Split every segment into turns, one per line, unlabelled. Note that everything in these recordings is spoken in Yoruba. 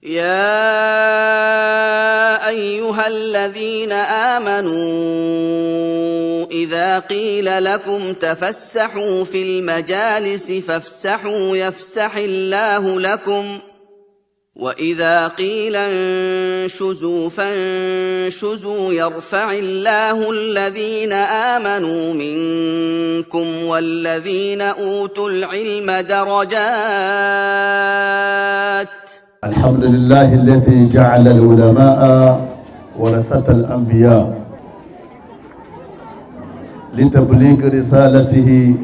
يا أيها الذين آمنوا إذا قيل لكم تفسحوا في المجالس فافسحوا يفسح الله لكم وإذا قيل انشزوا فانشزوا يرفع الله الذين آمنوا منكم والذين أوتوا العلم درجات.
الحمد لله الذي جعل العلماء ورثة الأنبياء لتبليغ رسالته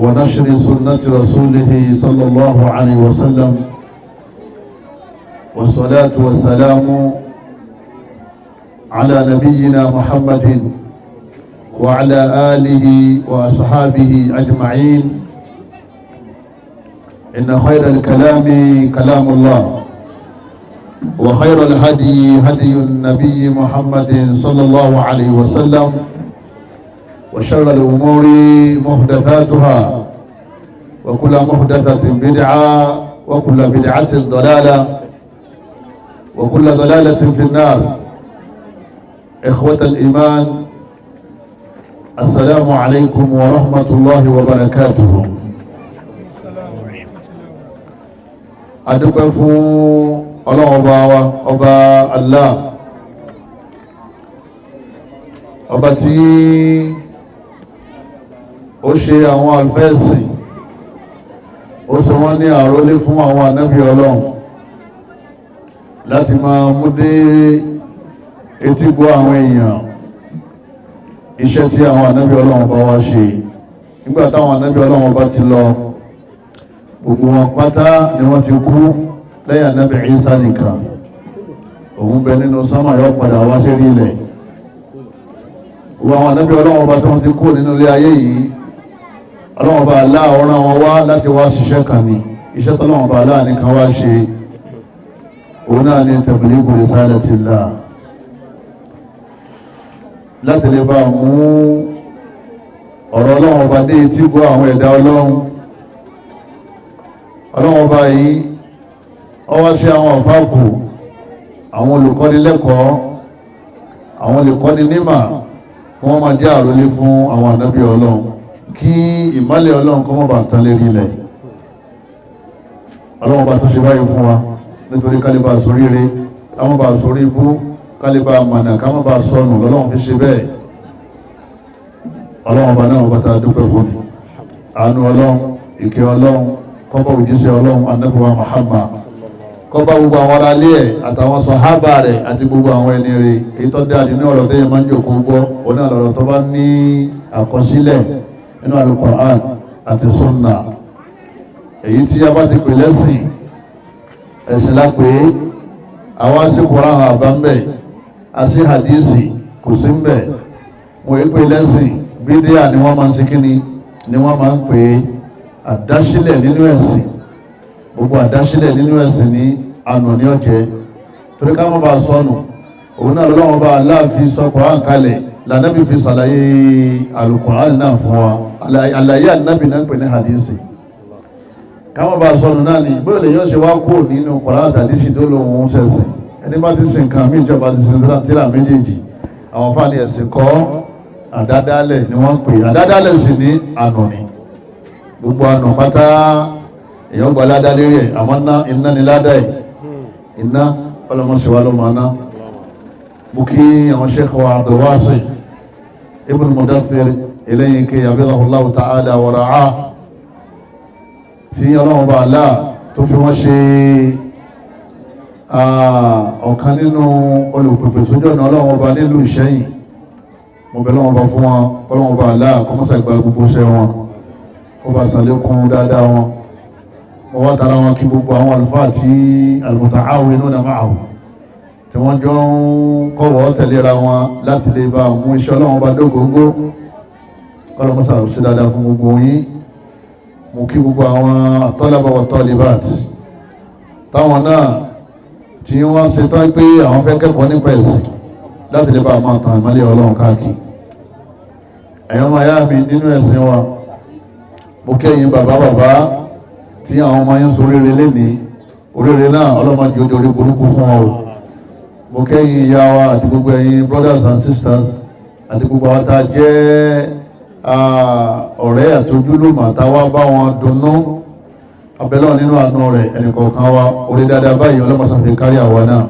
ونشر سنة رسوله صلى الله عليه وسلم، والصلاة والسلام على نبينا محمد وعلى آله وأصحابه أجمعين. إن خير الكلام كلام الله، وخير الهدي هدي النبي محمد صلى الله عليه وسلم، وشر الأمور محدثاتها، وكل محدثة بدعة، وكل بدعة ضلالة، وكل ضلالة في النار. إخوة الإيمان، السلام عليكم ورحمة الله وبركاته. adúpẹ́ fún Ọlọ́run ọba wa, ọba Allah, ọba tí ó ṣe àwọn àlùfẹ́ẹ̀sìn, ó ṣe wọ́n ní àrólé fún àwọn ànábì Ọlọ́run láti máa mú dé etí gbọ́ àwọn èèyàn iṣẹ́ tí àwọn ànábì Ọlọ́run bá wá ṣe. Nígbà táwọn ànábì Ọlọ́run bá ti lọ, gbogbo wọn pátá ni wọ́n ti kú lẹ́yìn ànábì Ìsá nìkan. Òun bẹ nínú sánmà, yóò padà wá sí ilẹ̀. Gbogbo àwọn ànábì Ọlọ́run bá tí wọ́n ti kú nínú ilé ayé yìí, Ọlọ́run bá Allah rán wọn wá láti wá ṣiṣẹ́ kan ní iṣẹ́ tọ́lọ́run bá Allah nìkan wá ṣe. Òun náà ni tablighu risalatillah, láti lè bá mú ọ̀rọ̀ Ọlọ́run bá dé etí gbọ́ àwọn ẹ̀dá Ọlọ́run. Ọlọ́run bá yìí ó wá sí àwọn àfáàkù, àwọn olùkọ́ni lẹ́kọ̀ọ́, àwọn olùkọ́ni nímà, wọ́n máa jẹ́ àrólé fún àwọn ànábì Ọlọ́run kí ìmọ́lẹ̀ Ọlọ́run kó má bàa tán lérí ilẹ̀. Ọlọ́run bá tó ṣe báyìí fún wa nítorí kálíbà sóríire, káwọn bá sórí ibú, kálíbà mọ̀nà, káwọn bá sọnù, lọ́lọ́run fi ṣe bẹ́ẹ̀. Ọlọ́run bá náà bàtà dúpẹ́ fún mi. Àánú Ọlọ́run, ìkẹ́ Ọlọ́run, kọ́bá òjíṣẹ́ Ọlọ́run Ànábì wa Muhammad, kọ́bá gbogbo àwọn ará ilé ẹ̀ àtàwọn sàhábà rẹ̀ àti gbogbo àwọn ẹni rẹ̀. Èyí tó dáadé ní ọ̀rọ̀ tẹ́yẹ máa ń jòkó gbọ́, òun náà lọ̀rọ̀ tó bá ní àkọsílẹ̀ nínú Al-Qur'an àti Sunnah. Èyí tí a bá ti pè lẹ́sìn, ẹ̀sìn lápé àwọn sí Qur'an àbá ń bẹ̀, a sí hadisi kò sí ń bẹ̀. Wọ́n yí pè lẹ́sìn, bídíà ni wọ́n máa ń ṣe kíni ni wọ́n máa ń pè é. Àdásílẹ̀ nínú ẹ̀sìn, gbogbo àdásílẹ̀ nínú ẹ̀sìn ní ànà ní ọ̀jẹ́. Torí ká má bàa sọnù, òun náà lọ́wọ́ bá aláàfin sọ Kùránì kalẹ̀, lànàbí fi ṣàlàyé Al-Qur'an náà fún wa. Àlàyé ànábì náà ń pè ní hadisi. Ká má bàa sọnù náà ni bóyá lè yọ́ ṣe wá kó nínú Kùránì hadisi tó lóhun ṣẹ̀sìn. Ẹni bá ti sin nǹkan mí ìjọba ti sin tíra méjèèjì, àwọn fáni ẹ̀sìn kọ́ àdádálẹ̀ ni wọ́n ń pè. Àdádálẹ̀ sì ní ànà ni. Gbogbo ànà pátá èyàn gba ládá lérí ẹ̀, àmọ́ iná ni ládá ẹ̀, iná ọlọ́mọsíwá ló máa ná. Mú kí àwọn Sheikh wa Abdulwasi Ibn Mudaththir eléyìn kí hafidhahullahu ta'ala wa ra'ah, tí Ọlọ́run bá Allah tó fi wọ́n ṣe ọ̀kan nínú olùpèpè sójú ọ̀nà Ọlọ́run bá nílùú Ìṣẹ́yìn. Mo bẹ̀ lọ́wọ́ bá fún wọn, Ọlọ́run bá Allah kọ́mọ́sà ìgbà gbogbo ṣẹ́ wọn, ó bá sàlékún dáadáa wọn. Mo wá tara wọn kí gbogbo àwọn àlùfáà tí al-muta'awinuna ma'ahu, tí wọ́n jọ ń kọ́wọ́ tẹ̀léra wọn láti lè bá mú iṣẹ́ Ọlọ́run bá dógóngó. Kọ́lọ́mọ́sà ṣe dáadáa fún gbogbo yín. Mo kí gbogbo àwọn at-talaba wa at-talibat táwọn náà tí wọ́n ṣe tán pé àwọn fẹ́ kẹ́kọ̀ọ́ nípa ẹ̀sìn láti lè bá máa tàn ìmọ́lẹ̀ Ọlọ́run káàkiri. Ẹ̀yọ́ máa yá mi nínú ẹ̀sìn wa, mo kẹ́yìn bàbá tí àwọn ọmọ yẹn soríire lénìí oríire náà ọlọ́mọdé ojú orí burúkú fún ọ mo kẹ́yìn ìyá wa àti gbogbo ẹ̀yin brothers and sisters àti gbogbo àwọn tá a jẹ́ ọ̀rẹ́ àti ojúlùmọ̀ táwa bá wọn dunnú abẹ́lọ́ nínú àánú rẹ̀ ẹnìkọ̀ọ̀kan wa orí dáadáa báyìí ọlọ́mọsàfẹ́ kárí àwa náà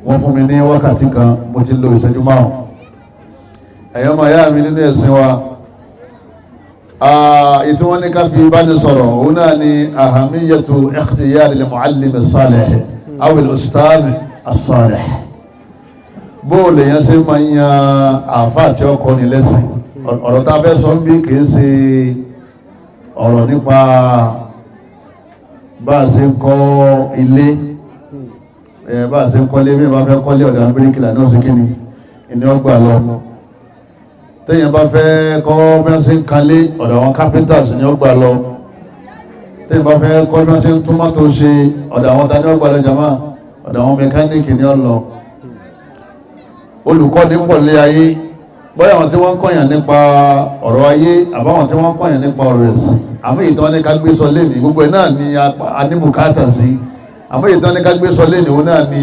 wọ́n fún mi ní wákàtí kan mo ti lo ìṣẹ́jú márùn ẹ̀yọ́ máa yá mi nínú ẹ̀sìn wa ètò wọn ní ká fi bá ní sọ̀rọ̀ òun náà ni ahamiyatu ikhtiyar al-muallim as-salih aw al-ustad as-salih bóòlù yẹn ṣe máa ń yan àáfàá tí ó kọ́ ni lẹ́sìn ọ̀rọ̀ tá a fẹ́ sọ ń bí kìí ṣe ọ̀rọ̀ nípa bá a ṣe ń kọ́ ilé bá a ṣe ń kọ́lé bí wọ́n fẹ́ kọ́lé ọ̀dà bíríkìlà náà sí kíni ìní ọgbà lọ téèyàn bá fẹ́ kọ́ bí wọ́n ṣe ń kanlé ọ̀dà àwọn carpenters ní ọgbà lọ téèyàn bá fẹ́ kọ́ bí wọ́n ṣe ń tún mọ́tò ṣe ọ̀dà àwọn tani ọgbà lọ jàmá ọ̀dà àwọn mẹkáníìkì ní ọlọ olùkọ́ni pọ̀ lé ayé bóyá àwọn tí wọ́n ń kọ́yàn nípa ọ̀rọ̀ ayé àbáwọn tí wọ́n ń kọ́yàn nípa ọ̀rọ̀ ẹ̀sìn àmọ́ ìtàn ní ká gbé sọ lẹ́nìí gbogbo ẹ̀ náà ni a ní bùkátà sí àmọ́ ìtàn ní ká gbé sọ lẹ́nìí òun náà ni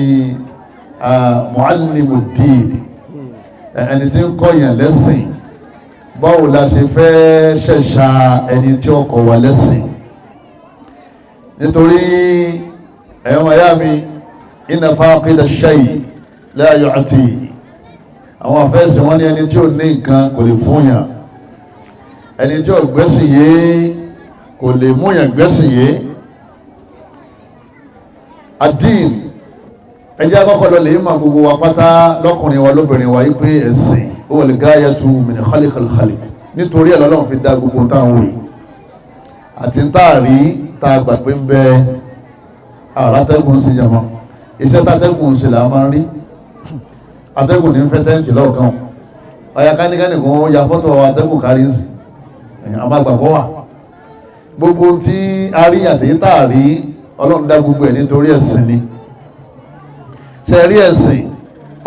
muallimuddin ẹni tí ń kọ́yàn lẹ́sìn báwo la ṣe fẹ́ ṣẹ̀ṣà ẹni tí ó kọ́ wa lẹ́sìn nítorí ẹ̀yọ́ mayami inna faqida shay la yu'ti àwọn afẹ́sì wọ́n ní ẹni tí ó ní nǹkan kò lè fúnyàn ẹni tí ó gbẹ́sìn yé kò lè múyàn gbẹ́sìn yé adín ẹjẹ́ akọ́kọ́lọ́ lè máa gbogbo wa pátá lọ́kùnrin wa lóbìnrin wa yí pé ẹ̀sìn ó wọlé gáyàtú min khaliqil khaliq nítorí ẹ̀ lọ́lọ́run fi dá gbogbo táwọn wòye àti ń táàrí tá a gbà pé ń bẹ àrátẹ́gùn sí jama iṣẹ́ tátẹ́gùn sí là máa ń rí atẹ́gùn ní fẹ́tẹ́ǹtì lọ́ọ̀kan ọ̀yà káníkánì kan ya fọ́tò atẹ́gùn kárí sí àmàgbàgbọ́ wà gbogbo tí a rí àtẹ̀yí tá a rí ọlọ́run dá gbogbo ẹ̀ nítorí ẹ̀sìn ni ṣe rí ẹ̀sìn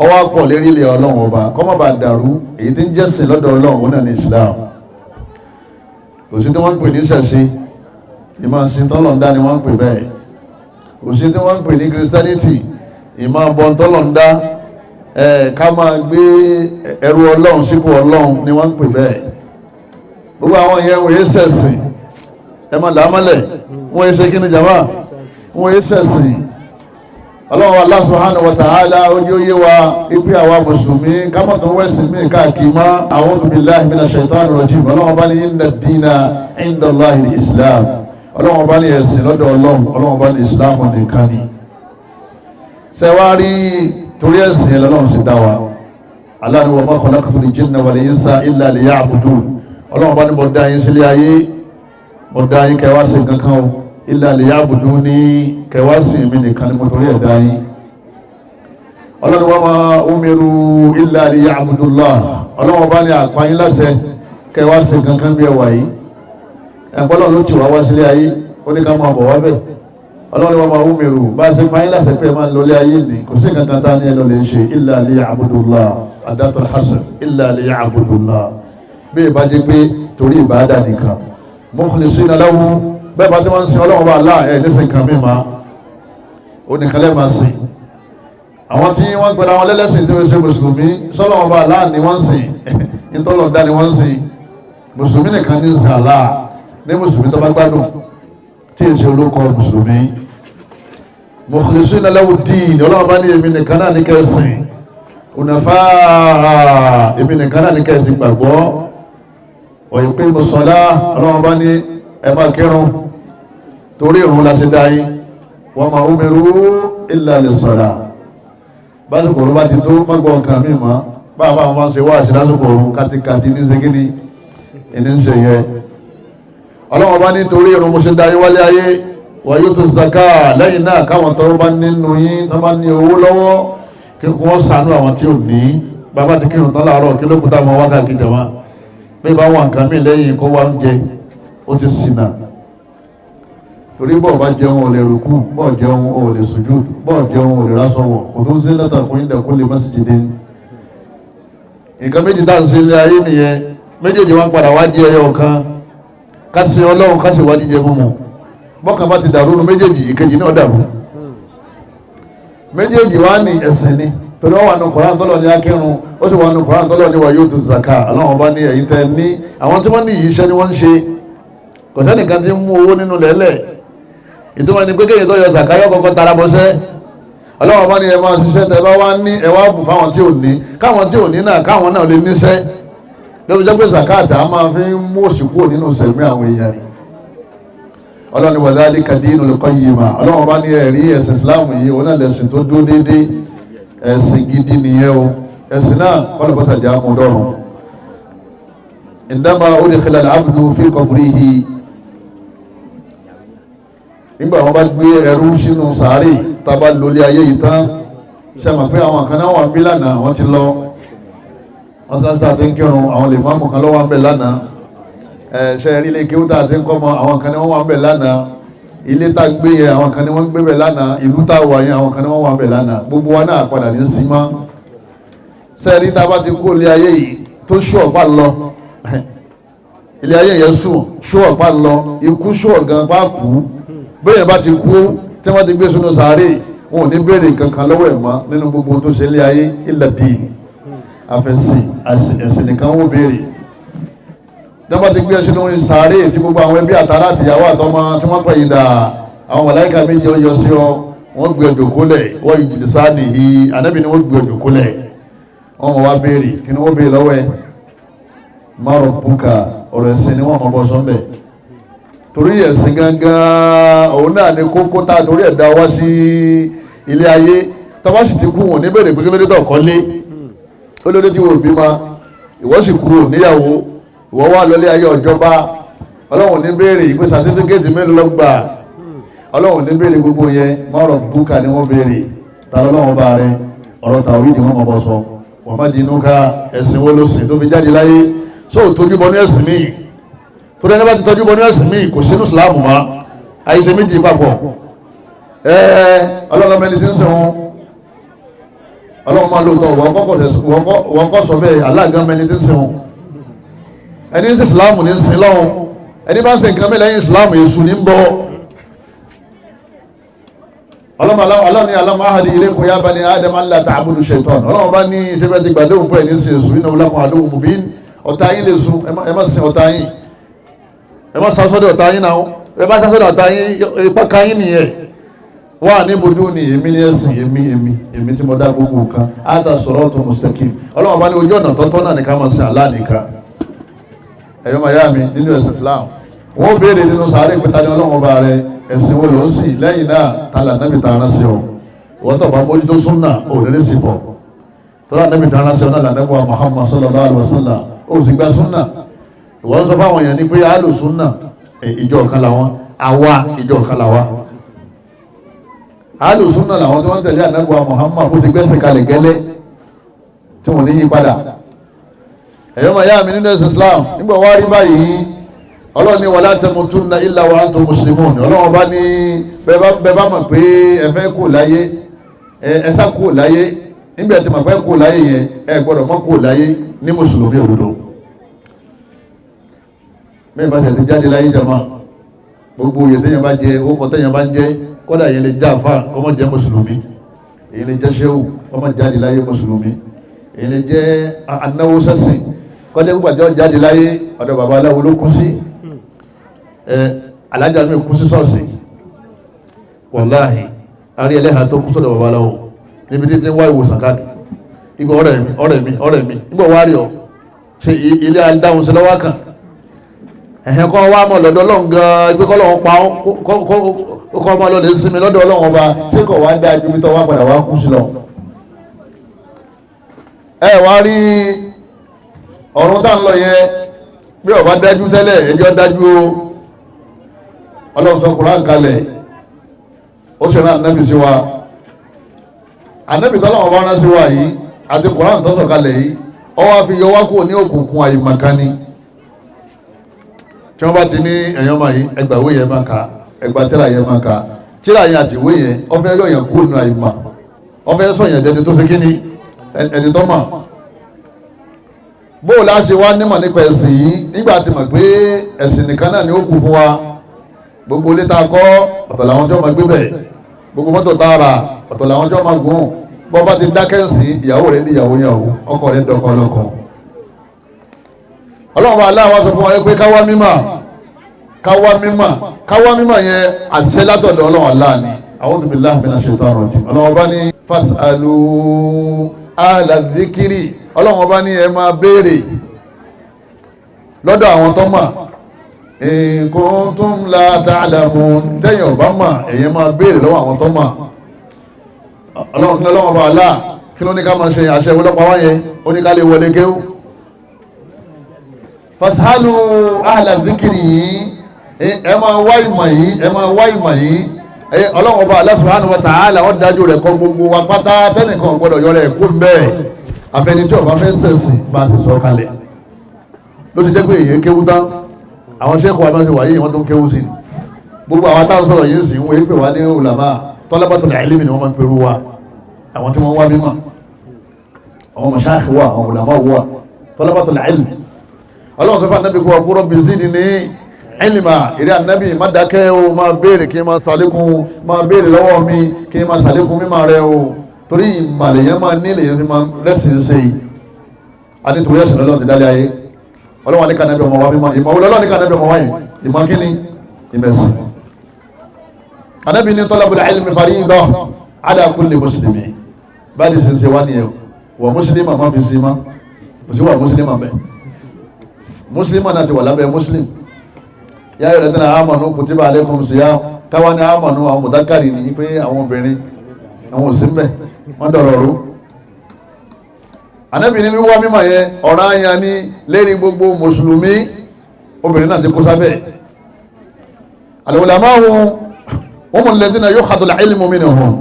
ọwọ́ pọ̀ lérí ilẹ̀ ọlọ́run ọba kọ́mọ́ bá dàrú èyí tí ń jẹ́sìn lọ́dọ̀ ọlọ́run ó náà ní Islam kò sí tí wọ́n ń pè ní ṣẹ̀ṣe ìmọ̀-sìn tọ́lọ̀ndá ni wọ́n ń pè bẹ́ẹ̀ kò sí tí wọ́n ń pè ní Christianity ìmọ̀-bọ̀ntọ́lọ̀ndá ká máa gbé ẹrú ọlọ́run sípò ọlọ́run ni wọ́n ń pè bẹ́ẹ̀ gbogbo àwọn yẹn wọ́n yé ṣẹ̀sìn ẹ máa làámọ́lẹ̀ wọ́n yé ṣe kí ni jàmá wọ́n yé ṣẹ̀sìn ọlọ́run Allah subhanahu wa ta'ala ojú oyé wa ipi àwa mùsùlùmí kámọ̀tún wẹ́sìn mí káàkiri mọ́ a'udhu billahi minash shaitani rajim ọlọ́run bá ní inna ad-dina inda Allahi al-Islam ọlọ́run bá ní ẹ̀sìn lọ́dọ̀ ọlọ́run bá ní Islam nìkan ni ṣẹwárí torí ẹ̀sìn ẹ̀ lọ́lọ́run sì dá wa Allah ní wa ma khalaqtul jinna wal insa illa liya'budun ọlọ́run bá ní mo dá yín sílé ayé mo dá yín kẹwàá sí nǹkan kan o illa liya'buduni kẹwàá sí mi nìkan ni mo torí ẹ̀dá yín ọlọ́run wa ma umiru illa liya'budullah ọlọ́run bá ní àpáyín láṣẹ kẹwàá sí nǹkan kan bí ẹwà yìí ẹ̀pọ́lọ́ ló ti wá sílé ayé ó ní ká máa bọ̀ wá bẹ́ẹ̀ ọlọ́run wa ma umiru bá ṣe páyín láṣẹ pé máa lọlé ayé ní kò sí nǹkan kan tá ní ẹ lọ lè ṣe illa liya'budullah adatul hasr illa liya'budullah bí ìbá jẹ́ pé torí ìbáadà nìkan mukhlisina lahu bẹ́ẹ̀ bá tí wọ́n ń sin ọlọ́run bá láà ẹ̀ nísìn kan mímá ó nìkan lẹ́ẹ̀ máa sìn àwọn tí wọ́n gbẹ̀rẹ̀ àwọn lẹ́lẹ́sìn tí wọ́n ṣe mùsùlùmí sọ́lọ́run bá láà ni wọ́n sìn ìtọ́lọ̀dá ni wọ́n sìn mùsùlùmí nìkan ní sìn àlá ní mùsùlùmí tó bá gbádùn tí èsì olókọ mùsùlùmí mukhlisina lahu din ọlọ́run bá ní èmi nìkan náà ní kẹsìn ònàfà èmi nìkan náà ní kẹsìn gbàgbọ́ ọ̀yìn pé mùsọ̀lá ọlọ́run bá ní ẹ máa kírun torí ìrun la ṣe dáyé wọ́n máa umiru illa lis-salah básìkò òun bá ti tó mọ́gbọ́ nǹkan mí mọ́ bá àwọn máa ń ṣe wá sí lásìkò òun kátikàtí ní ṣe kíní ìní ń ṣe yẹ ọlọ́run bá ní torí ìrun mo ṣe dáyé wálé ayé wa yutu zaka lẹ́yìn náà káwọn tó bá nínú yín tó bá ní owó lọ́wọ́ kí wọ́n ṣàánú àwọn tí ò ní bàbá ti kírun tán láàárọ̀ kí ló kú táwọn wákàtí jẹ̀wá pé bá wọn nǹkan mí lẹ́yìn kó wá ń jẹ ó ti ṣìnà torí bọ́ọ̀ bá jẹun ò lè rùkú bọ́ọ̀ jẹun ò lè sùjúdù bọ́ọ̀ jẹun ò lè rásọwọ̀ kò tó ń sí lẹ́tà fún ìdẹ̀kú lè masjidin nǹkan méjì tá à ń ṣe ilé ayé nìyẹn méjèèjì wọn padà wá di ẹyọ kan ká sin ọlọ́run ká sì wá jíjẹ mímu bọ́kàn bá ti dàrú nu méjèèjì ìkejì náà dàrú méjèèjì wá ní ẹ̀sìn ni torí wọ́n wà ní Kùránì tọ́lọ̀ ní akírun ó sì wà ní Kùránì tọ́lọ̀ ní wàyó tó zaka aláwọ̀ bá ní ẹ̀yìn tẹ́ ní àwọn tí wọ́n ní yìí iṣẹ́ ni wọ́n ń ṣe kò sẹ́nìkan tí ń mú owó nínú lẹ́lẹ̀ ìtumọ̀ ni pé kéèyàn tó yọ zaka yọ kọ́kọ́ tara bọ́sẹ́ aláwọ̀ bá ní ẹ máa ṣiṣẹ́ tẹ́ bá wá ní ẹ wá bù fáwọn tí ò ní káwọn tí ò ní náà káwọn náà lè níṣẹ́ lóbi jẹ́ pé zakat a máa fi mú òṣì kúrò nínú sẹ̀mí àwọn èèyàn ọlọ́ni wa dhalika dinul qayyima ọlọ́wọ́n bá ní ẹ̀rí ẹ̀sìn Islam yìí wọn náà lẹ̀sìn tó dúró déédéé ẹ̀sìn gidi nìyẹn o ẹ̀sìn náà kọ́lọ̀bọ́sà jẹ́ àmúdọ́rùn indama udkhila al-abdu fi qabrihi nígbà wọn bá gbé ẹrú sínú sàárè tábà lólé ayé yìí tán ṣe mọ̀ pé àwọn kan náà wà ń bí lánàá wọ́n ti lọ wọ́n sáà tí ń kírun àwọn lè máàmù kan lọ́wọ́ ń bẹ̀ lánàá ṣe rí ilé kéwútà àti ń kọ́mọ àwọn kan ní wọ́n wà ń bẹ̀ lánàá ilé tá gbé yẹ àwọn kan ní wọ́n ń gbé bẹ̀ lánàá ìlú tá wà yẹn àwọn kan ní wọ́n wà ń bẹ̀ lánàá gbogbo wa náà padà ní sí mọ́ ṣe rí tá a bá ti kó ilé ayé yìí tó ṣú ọ̀pá lọ ilé ayé yẹn sùn ṣú ọ̀pá lọ ikú ṣú ọ̀gán pa kú bẹ́ẹ̀ bá ti kú tí wọ́n ti gbé sínú sàárè wọn ò ní béèrè kankan lọ́wọ́ ẹ̀ mọ́ nínú gbogbo tó ṣe ilé ayé illa din afẹ́sìn ẹ̀sìn nìkan wó béèrè dábàá ti gbé sínú sàárè tí gbogbo àwọn ẹbí àtàrà àtìyàwó àtọmọ tí wọ́n pẹ̀yìn dà àwọn màláíkà méjì ó yọ sí ọ wọ́n gbé ọjọ́ kólẹ̀ wọ́n ìjìdí sáàdì yìí anábì ni wọ́n gbé ọjọ́ kólẹ̀ wọ́n mọ̀ wá béèrè kí ni wọ́n béèrè lọ́wọ́ ẹ̀ márùn bùkà ọ̀rọ̀ ẹ̀sìn ni wọ́n mọ̀ bọ́ sọ́ńbẹ̀ torí ẹ̀sìn gangan òun náà ni kókó tá torí ẹ̀dá wá sí ilé ayé tọ́wọ́ sì ti kú wọn ní béèrè pé kí ló dé tó kọ́lé ó lóde tí wọ́n bí ma ìwọ sì kúrò níyàwó ìwọ wà lọlé ayé ọjọba ọlọ́run ní béèrè ìpè sàtífíkẹ́tì mélòó lọ́gbà ọlọ́run ní béèrè gbogbo yẹn mọ́rọ̀ búkà ni wọ́n béèrè tààrà ọlọ́run bá rẹ ọ̀rọ̀ tàwí ni wọ́n mọ̀ bọ́ sọ wọ́n má dinú ká ẹ̀sìn wo ló sìn tó fi jáde láyé só ò tójú bọ ní ẹ̀sìn míì tó dẹ́ni bá ti tọ́jú bọ ní ẹ̀sìn míì kò sínú ìsìláàmù mọ́ àyíṣe méjì papọ̀ ọlọ́run mẹ́ni ti ń sìn wọn ọlọ́run máa lóòótọ́ wọ́n kọ́ sọ bẹ́ẹ̀ aláàgán mẹ́ni tí ń sin wọn ẹni ń sin islam ní ń sin lọ́wọ́ ẹni bá ń sin nǹkan mẹ́lẹ́yìn islam èṣù ní ń bọ́ ọlọ́run ní alam ahadi ilaykum ya bani adam alla ta'budu shaytan ọlọ́run bá ní iṣẹ́ bẹ́ẹ̀ ti gbàdéhùn pé ní sin èṣù innahu lakum aduwwun mubin ọ̀tá yín lè sun ẹ má sin ọ̀tá yín ẹ má sásọ́dọ̀ ọ̀tá yín náà ẹ bá sásọ́dọ̀ ọ̀tá yín ipá ká yín nìyẹn wà ní ibùdó ní èmi ní ẹ̀sìn èmi tí mo dá gbogbo nǹkan áta sirātan mustaqīm ọlọ́wọ́n bá ní ojú ọ̀nà tọ́tọ́ náà nìkan máa sin Allah nìkan ẹ̀yọ́ máa yá mi nínú ẹ̀sìn Islam wọ́n béèrè nínú sàárè pé tani ọlọ́wọ́n bá rẹ ẹ̀sìn wo ló ń sìn lẹ́yìn náà tala nẹ́bì tá a rán sí ọ wọ́n tọ̀ bá mójútó súnà ò lè sí bọ̀ tọ́lá nẹ́bì tá a rán sí ọ náà lànẹ́bọ̀ Muhammad sallallahu alaihi wasallam ó sì gba súnà ìwọ́n sọ fáwọn èèyàn ní pé àlù súnà ìjọ kan làwọn àwa ìjọ kan làwa alùsùnà làwọn tí wọ́n tẹ̀lé ànágbà Muhammad kó ti gbẹ́sẹ̀ kalẹ̀ gẹ́lẹ́ tí wọ́n ní yí padà ẹ̀yọ́ ma yá mi nínú ẹ̀sìn Islam nígbà wá rí báyìí Ọlọ́run ní wala tamutunna illa wa antum muslimun Ọlọ́run bá ní bẹ́ẹ̀ bá mọ̀ pé ẹ fẹ́ kú láyé ẹ sá kú láyé nígbà tí mọ̀ fẹ́ kú láyé yẹn ẹ gbọ́dọ̀ mọ́ kú láyé ní mùsùlùmí òdodo bẹ́ẹ̀ bá ṣe ti jáde láyé jama gbogbo òye téèyàn bá jẹ owó kan téèyàn bá ń jẹ kódà yẹn lè já àfà ọmọ jẹ́ mùsùlùmí èyí lè jẹ́ ṣéwù ọmọ jáde láyé mùsùlùmí èyí lè jẹ́ anáwó sẹ́sìn kọ́dé gbogbo àti ọjà jáde láyé ọ̀dọ̀ bàbá aláwo ló kú sí alájà mi kú sí ṣọ́ọ̀ṣì wàláhì arí ẹlẹ́hà tó kú sọ́dọ̀ bàbá aláwo níbi tí ń wá ìwòsàn káàkiri igbó ọ̀rẹ́ mi nígbà wá rí ọ ṣe ilé adáhùn sí lọ́wọ́ kan ẹ̀hẹ́n kọ́ wá mọ̀ lọ́dọ̀ Ọlọ́run gan ibi kọ́ lọ́wọ́ pa kọ́ ọmọ lọ́dọ̀ sinmi lọ́dọ̀ Ọlọ́run ọba ṣé kò wá dá ibi tó wá padà wá kú sí lọ. ẹ wá rí ọ̀run tá ń lọ yẹn bí ọba dájú tẹ́lẹ̀ ẹjọ́ dájú o Ọlọ́run sọ Kùránì kalẹ̀ ó ṣe náà ànábì sí wa ànábì tọ́lọ́wọ́ bá rán sí wa yìí àti Kùránì tó sọ kalẹ̀ yìí ó wá fi yọ wá kúrò ní òkùnkùn àyèmàkánì tí wọ́n bá ti ní ẹ̀yàn máa yìí ẹgbà ìwé yẹn máa ka ẹgbà tíra yẹn máa ka tíra yẹn àti ìwé yẹn ó fẹ́ yọ yẹn kúrò nínú àyèmà ó fẹ́ sọ yẹn dẹni tó fi kíní ẹni tó mà bóò láṣẹ wá nímọ̀ nípa ẹ̀sìn yìí nígbà tí mọ̀ pé ẹ̀sìn nìkan náà ni ó kù fún wa gbogbo ilé tá a kọ́ ọ̀tọ̀ làwọn tí wọ́n máa gbé bẹ̀, gbogbo mọ́tò tá a rà ọ̀tọ̀ làwọn tí wọ́n máa gùn. bọ́ bá ti dákẹ́ sí ìyàwó rẹ̀ ní ìyàwó yàwó, ọkọ rẹ̀ dọ́kọ lọ́kọ. ọlọ́run bá aláwọ̀ sọ fún wa pé káwá mímọ̀ yẹn àṣẹ látọ̀dọ̀ ọlọ́run Allah ni. A'udhu billahi minash shaitanir rajim. ọlọ́run bá ní fas'alu ahla dhikri, ọlọ́run bá ní ẹ máa béèrè lọ́dọ̀ àwọn tó mọ̀. In kuntum la ta'lamun, tẹ́yìn ọ̀bá mọ̀ èyí máa béèrè lọ́wọ́ àwọn tó mọ̀. ọlọ́run bá aláà kí ló ní ká máa ṣe àṣẹ ìwọlọ́pàá wáyé, ó ní ká lè wọlé kéwú. fas'alu ahla dhikri yìí, ẹ máa wá ìmọ̀ yìí, ọlọ́run bá Allah subhanahu wa ta'ala ó dájú rẹ̀ kọ gbogbo wa pátá, tẹ́nìkan gbọ́dọ̀ yọ rẹ̀ kú bẹ́ẹ̀ àfẹni tí ọba fẹ́ sẹ̀sìn bá sì sọ kalẹ̀. ló ti jẹ́ pé èyí kéwú tán, àwọn sẹ́kọ̀ wa náà ṣe wáyé wọ́n tó ń kéwú sí gbogbo àwọn táwọn sọ̀rọ̀ yìí sì ń wé pè wá ní ulama talabatul ilmi ni wọ́n máa ń perú wa, àwọn tí wọ́n wá mímọ̀, àwọn mashayikh wa, àwọn ulama wa, talabatul ilmi. ọlọ́run tó fà nábì kó ọkú rabbi zidni ilma, ìrí ànábì má dákẹ́ o, máa béèrè kí n máa sàlékún, máa béèrè lọ́wọ́ mi kí n máa sàlékún mímọ̀ rẹ o, torí ìmàlẹ̀ yẹn máa nílẹ̀ yẹn fi máa rẹ́sìn ṣe yìí. a ní torí ẹ̀sìn lọ́lọ́run ti dálé ayé, ọlọ́wọ́n ní kànáàbí ọmọ wa mímọ̀, ìmọ̀ olóòlọ́ ní kànáàbí ọmọ wáyé, ìmọ̀ kíní ìmẹ̀sìn. anábì ní talabul ilmi farida ala kulli muslimi, báyìí sì ń ṣe wá ní ẹ̀ wọ mùsùlùmí máa fi sí ma, kò sí wà mùsùlùmí bẹ́ẹ̀, mùsùlùmí náà ti wà lábẹ́ mùsùlùmí. ya ayyuhal ladhina amanu kutiba alaykum siyam, káwá ní amanu àwọn mùdákàrí ní pé àwọn obìnrin àwọn òsínbẹ̀ wọ́n dọ̀rọ̀ rú. Ànábì ní wíwá mímọ̀ yẹn ọ̀ranyàn ni lérí gbogbo mùsùlùmí, obìnrin náà ti kó sábẹ́. al-ulama'u humul ladhina yukhadhu al-ilmu minhum,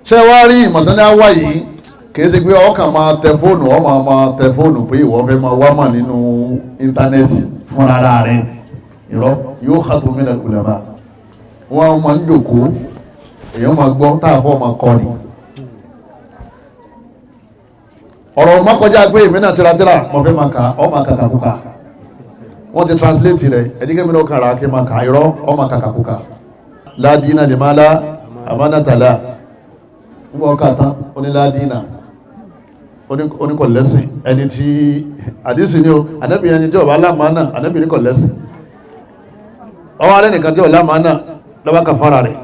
ṣé wá rí ìmọ̀tán ní àwá yìí kìí ṣe pé ọkàn máa tẹ fóònù, ọmọ máa tẹ fóònù pé ìwọ fẹ́ máa wá mà nínú íńtánẹ́ẹ̀tì fún ara rẹ̀, ìrọ́ yukhadhu min al-ulama, wọ́n máa ń jòkó èèyàn máa gbọ́ táàfọ́ máa kọ́ ni. ọ̀rọ̀ má kọjá pé èmi náà tíratírà mo fẹ́ máa kà ọ́ máa kàkàkùkà, wọ́n ti translate rẹ̀ ẹ̀dígẹ́ mi náà kàrà kí n máa kà irọ́ ọ́ máa kàkàkùkà. ládìínà lè máa lá àmánátàlá, nígbà ọkà tán ó ní ládìínà oníkọ̀ lẹ́sìn, ẹni tí àdísì ni ó ànábì ẹni tí ọba alámánà ànábì ní kọ̀ lẹ́sìn. ọwọ́ alẹ́ nìkan tí ọba alámánà lọ́wọ́ kàfàrà rẹ̀,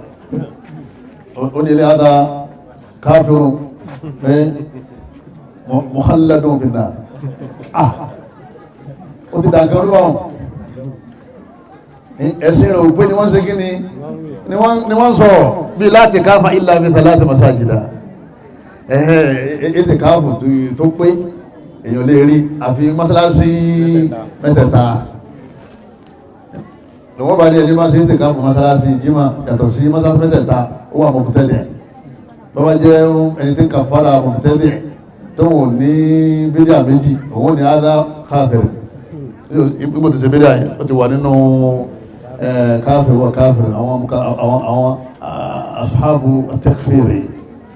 ó ní ilé adá káfírun pé mọ̀hálàdùn fìdá, ó ti dàgbà orúkọ ẹ̀sìn rẹ̀ òpé ni wọ́n ṣe kí ni wọ́n sọ bí láti káfà illa fi thalathi masajida, ètè káfù tó pé èèyàn lè rí àfi mọ́sálásí mẹ́tẹ̀ẹ̀ta. lọ́wọ́ bá ní ẹni máa ṣe ètè káfù mọ́sálásí jímà yàtọ̀ sí mọ́sálásí mẹ́tẹ̀ẹ̀ta ó wà mọ̀kútẹ́lẹ̀, lọ́wọ́ jẹ́ ẹni tí ń kàfàrà mọ̀kútẹ́lẹ̀ tó wọ́n ní bídíà méjì, òun ni ádá káfẹ̀rẹ̀, ipò ti ṣe bídíà yìí ó ti wà nínú káfẹ̀rẹ̀ àwọn ashabu at-takfiri,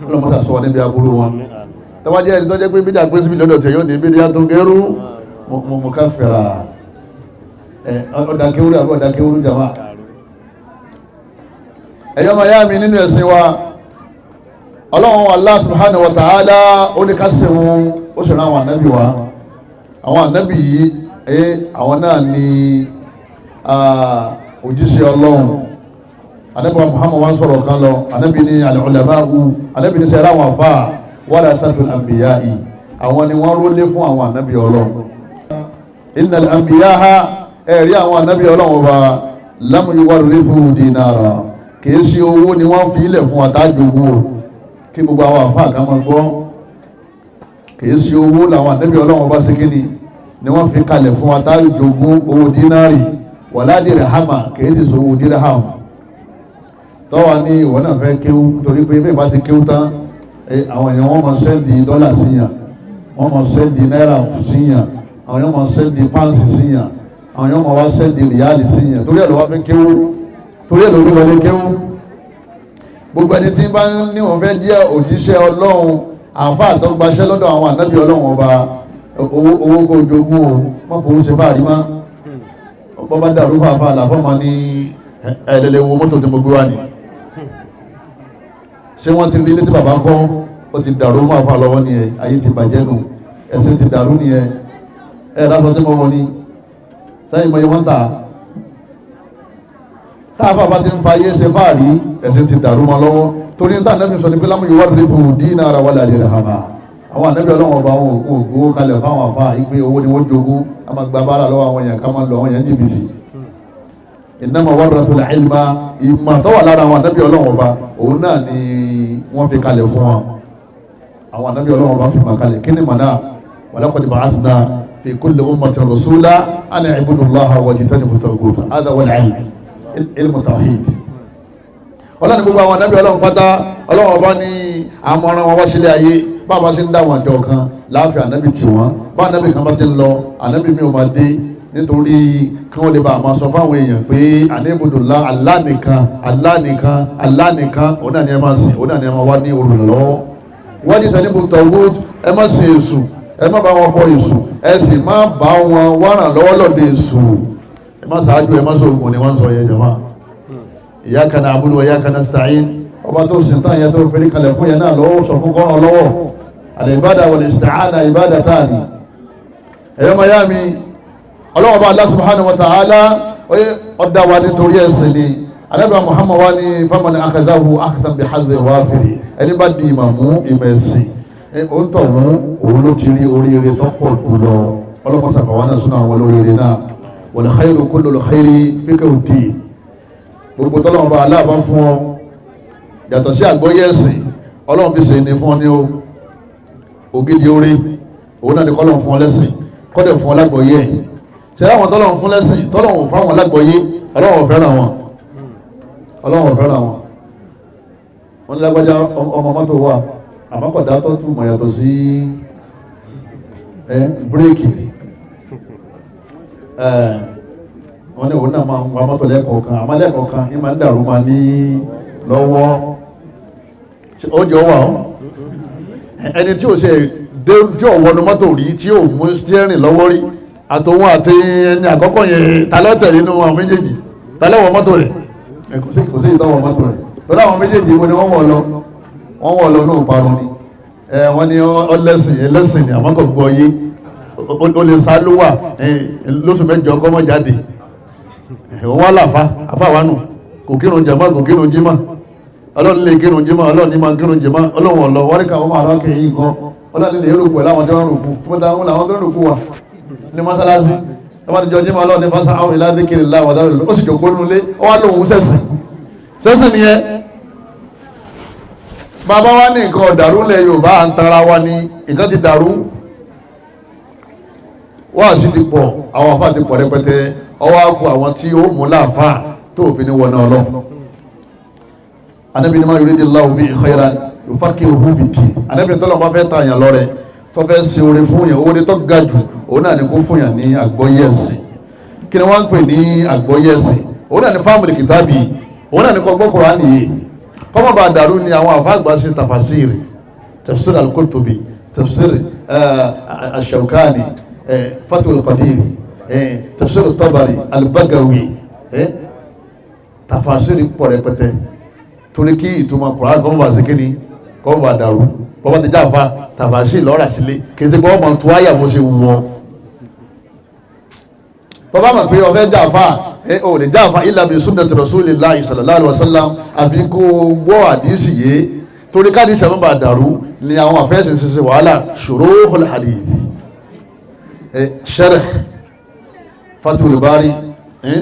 ọlọ́mọta sọ níbi agbúrú wọn. tọ́wọ́ jẹ́ ẹni tó jẹ́ pé bídíà pín síbi lọ́dọ̀ tẹ̀ yóò ní bídíà tó gẹ́rú mọ̀ káfẹ̀rà, ọ̀dàkéwúrú àbí ọ̀dàkéwúrú jama. ẹ̀yọ́ ma yá mi nínú ẹ̀sìn wa, ọlọ́run Allah subhanahu wa ta'ala ó ní ká ṣe wọn, ó ṣe rán àwọn ànábì wa. àwọn ànábì yìí àwọn náà ni òjíṣẹ́ ọlọ́run. ànábì wa Muhammad wa ń sọ̀rọ̀ kan lọ, ànábì ní al-ulama'u, ànábì ní sẹ́ra àwọn àfà warathatul anbiya'i, àwọn ni wọ́n rólé fún àwọn ànábì ọlọ́run. innal anbiya'a, ẹ̀rí àwọn ànábì ọlọ́run wa lam yuwarrithu dinara, kìí ṣe owó ni wọ́n fi ilẹ̀ fún àtàjogún o, kí gbogbo àwọn àfáà kan máa gbọ́, kìí sí owó làwọn ànábì ọlọ́run bá ṣe kí ni wọ́n fi kalẹ̀ fún wa táyì jogún owó dínárì wala dirhama, kìí sì sọ owó dirham. tọ́wà ní ìwọ náà fẹ́ kéwú, torí pé bẹ́ẹ̀ bá ti kéwú tán àwọn èèyàn wọ́n máa sẹ́ndì dọ́là síyàn, wọ́n máa sẹ́ndì náírà síyàn, àwọn èèyàn máa sẹ́ndì pánsì síyàn, àwọn èèyàn máa wá sẹ́ndì rìálì síyàn, torí ẹ̀ ló wá fẹ́ kéwú, torí ẹ̀ ló rí wọlé kéwú. gbogbo ẹni tí bá ní wọ́n fẹ́ jẹ́ òjíṣẹ́ ọlọ́run, àǹfààní tó gbaṣẹ́ lọ́dọ̀ àwọn ànábì ọlọ́run ọba, owó kó jogún o, wọ́n fowó ṣe fáàrí má, ọgbọ́n bá dàrú fàáfàá làfọ́ ma ní ẹ̀ẹ́dẹ̀lẹ̀ wo mọ́tò tí mo gbé wá ní ṣé wọ́n ti rí ilé tí bàbá kọ́ ó ti dàrú máa fà lọ́wọ́ ní ẹ ayé ti bàjẹ́ nù ẹ̀sìn ti dàrú ní ẹ lásán tí mo wọ́n ní sẹ́yìn mọ́ yẹ wọ́n tà táàbà bá ti ń fa ayé ṣe fáàrí ẹ̀sìn ti dàrú ma lọ́wọ́ torí níta ànábì sọ ní pé lámú ìwádìí rí fún dínà ara wà láàrin rẹ̀ hàmà àwọn ànábì ọlọ́wọ́n ọba wọn ò gbówó kalẹ̀ fáwọn àfáà ìpé owó ni wọ́n jogún a máa gba bára lọ́wọ́ àwọn èèyàn ká máa lọ àwọn èèyàn jìbìtì innama warrathul ilma ìmọ̀ tó wà lára àwọn ànábì ọlọ́wọ́n ọba òun náà ni wọ́n fi kalẹ̀ fún wọn àwọn ànábì ọlọ́wọ́n ọba fi máa kalẹ̀ kí ni mọ̀nà walaqad ba'athna fi kulli ummatin rasula an i'budu Allaha wajtanibu at-taghut hadha huwa al-ilm ilmu tawhid ọlọ́ni gbogbo àwọn ànábì ọlọ́run pátá ọlọ́run ọba ní àmọ́ràn wọn wá sílé ayé bá bá ṣe ń dá wọn àjọ kan láàfin ànábì tì wọ́n bá ànábì kan bá ti ń lọ ànábì mi ò máa dé nítorí kí wọ́n lè bá àmọ́ sọ fáwọn èèyàn pé àníbùdùlá Allah nìkan Allah nìkan Allah nìkan òun náà ni ẹ máa sìn òun náà ni ẹ máa wá ní olùrànlọ́wọ́ wọ́n ní tẹ̀lé bùtọ̀ wọ́d ẹ má sìn èṣù ẹ má bá wọn bọ èṣù ẹ sì má bá wọn wárán lọ́wọ́ lọ́dẹ èṣù ẹ má ṣáájú ẹ má sọ ògùn ni wọ́n sọ yẹn jọ̀mọ́ iyyaka na'budu wa iyyaka nasta'in ọba tó sin tán yẹn tó fẹ́rí kalẹ̀ fún yẹn náà lọ́wọ́ sọ fún kọ́ràn lọ́wọ́ al-ibada wal-isti'ana ibadatani ẹ̀yọ́ mayami ọlọ́wọ́ bá Allah subhanahu wa ta'ala ọdá wa nítorí ẹ̀sìn ni anábà Muhammad wa ni faman akhadhahu akhdan bihadhin wafiri ẹni bá di ìmàmú ìmẹ̀sìn ó ń tọ̀ mú òun ló ti rí oríire tó pọ̀ jùlọ ọlọ́mọ sàfàwọn náà súnà àwọn olóríire náà wal khayru kullu al-khayri fiqhu ddin gbogbo tọ́lọ́wọ́n bá aláàbá fún ọ yàtọ̀ sí àgbọ́yé ẹ̀sìn ọlọ́run fi ṣe ní fún ọ ní ògidì orí òun náà ni kọ́lọ́run fún ọ lẹ́sìn kọ́dẹ̀ fún ọ lágbọ́yé ṣe láwọn tọ́lọ́run fún lẹ́sìn tọ́lọ́run fún àwọn lágbọ́yé ọlọ́run fẹ́ràn wọn wọ́n ní lágbájá ọmọ mọ́tò wà àmọ́kọ̀dá tó túmọ̀ yàtọ̀ sí bírèkì wọ́n ní òun náà máa ń wa mọ́tò lẹ́kọ̀ọ̀kan àmọ́ lẹ́kọ̀ọ̀kan ní máa ń dàrú máa ní lọ́wọ́ ó jọ wà ó ẹni tí ò ṣe déjọ́ wọnú mọ́tò rí tí ò mú stẹ́rìn lọ́wọ́ rí àtòun àti ẹni àkọ́kọ́ yẹn talọ́tẹ̀ nínú àwọn méjèèjì talẹ́wọ̀ mọ́tò rẹ̀ kò sí ìtọ́wọ̀ mọ́tò rẹ̀ tọ́lá àwọn méjèèjì wo ni wọ́n wọ̀ lọ náà parun ni wọ́n ní ọlẹ́sìn ẹlẹ́sìn ni àmọ́ kò gbọ́ yé ó lè sá ló wà lóṣù mẹ́jọ kọ́mọ́ jáde wọ́n wá láfa àfáwánù kò kírun jàmá kò kírun jímá ọlọ́run lè kírun jímá ọlọ́run ní máa kírun jímá ọlọ́run ọ̀lọ́ wọ́ríkà wọ́n máa rákẹ̀ yìí kan ọlọ́run lè rúkú ẹ̀ láwọn tí wọ́n rúkú fúnta wọn làwọn tó rúkú wà ní mọ́sálásí wọ́n ti jọ jímá ọlọ́run ní fásá àwọn ìlà dékèrè láwọ̀ dáre ó sì jòkó nulé ó wá lóhun sẹ́sìn nìyẹn bàbá wa ní nǹkan ọ̀dàrú lẹ̀ Yorùbá à ń tara wa ní nǹkan ti dàrú wáàsí ti pọ̀ àwọn afá ti pọ̀ rẹpẹtẹ ọwọ́ àkú àwọn tí ó mú láàfáà tó fi ní wọná ọlọ́ anábì ní ma yuridillahu bihi khayran yufaqihuhu fid-din anábì tọ́lọ̀ bá fẹ́ tààyàn lọ́rẹ tó fẹ́ ṣe oore fún yàn oore tó ga jù òun náà ni kó fún yàn ní àgbọ́yé ẹ̀sìn kí ni wọ́n ń pè ní àgbọ́yé ẹ̀sìn òun náà ni fáàmù kìtàbì òun náà ni kó gbọ́ Kùránì yìí kọ́mọ̀ bá dàrú ni àwọn àfáà àgbà ṣe tafasiri tafsir al-Qurtubi tafsir ash-Shawkani Fathul Qadir tafsir Tabari al-Bagawi tafasiri pọ̀ rẹpẹtẹ torí kí ìtumọ̀ Kùránì kọ́mọ̀ bá síkíní kọ́mọ̀ bá dàrú bọ́bá ti jáfa tafasiri lọ́ra sílé kìí sí gbọ́mọ̀ tó áyà bó ṣe wù wọn bọ́bá mọ̀ pé ọ̀fẹ́ jáfa o lè jáfa illa bi sunnati rasulillahi sallallahu alaihi wasallam àfi kó gbọ́ àdísì yé torí káàdì sẹ́mọ́ bá dàrú ni àwọn àfẹ́sìn ṣiṣẹ́ wàhálà shuruhul hadith sharh Fathul Bari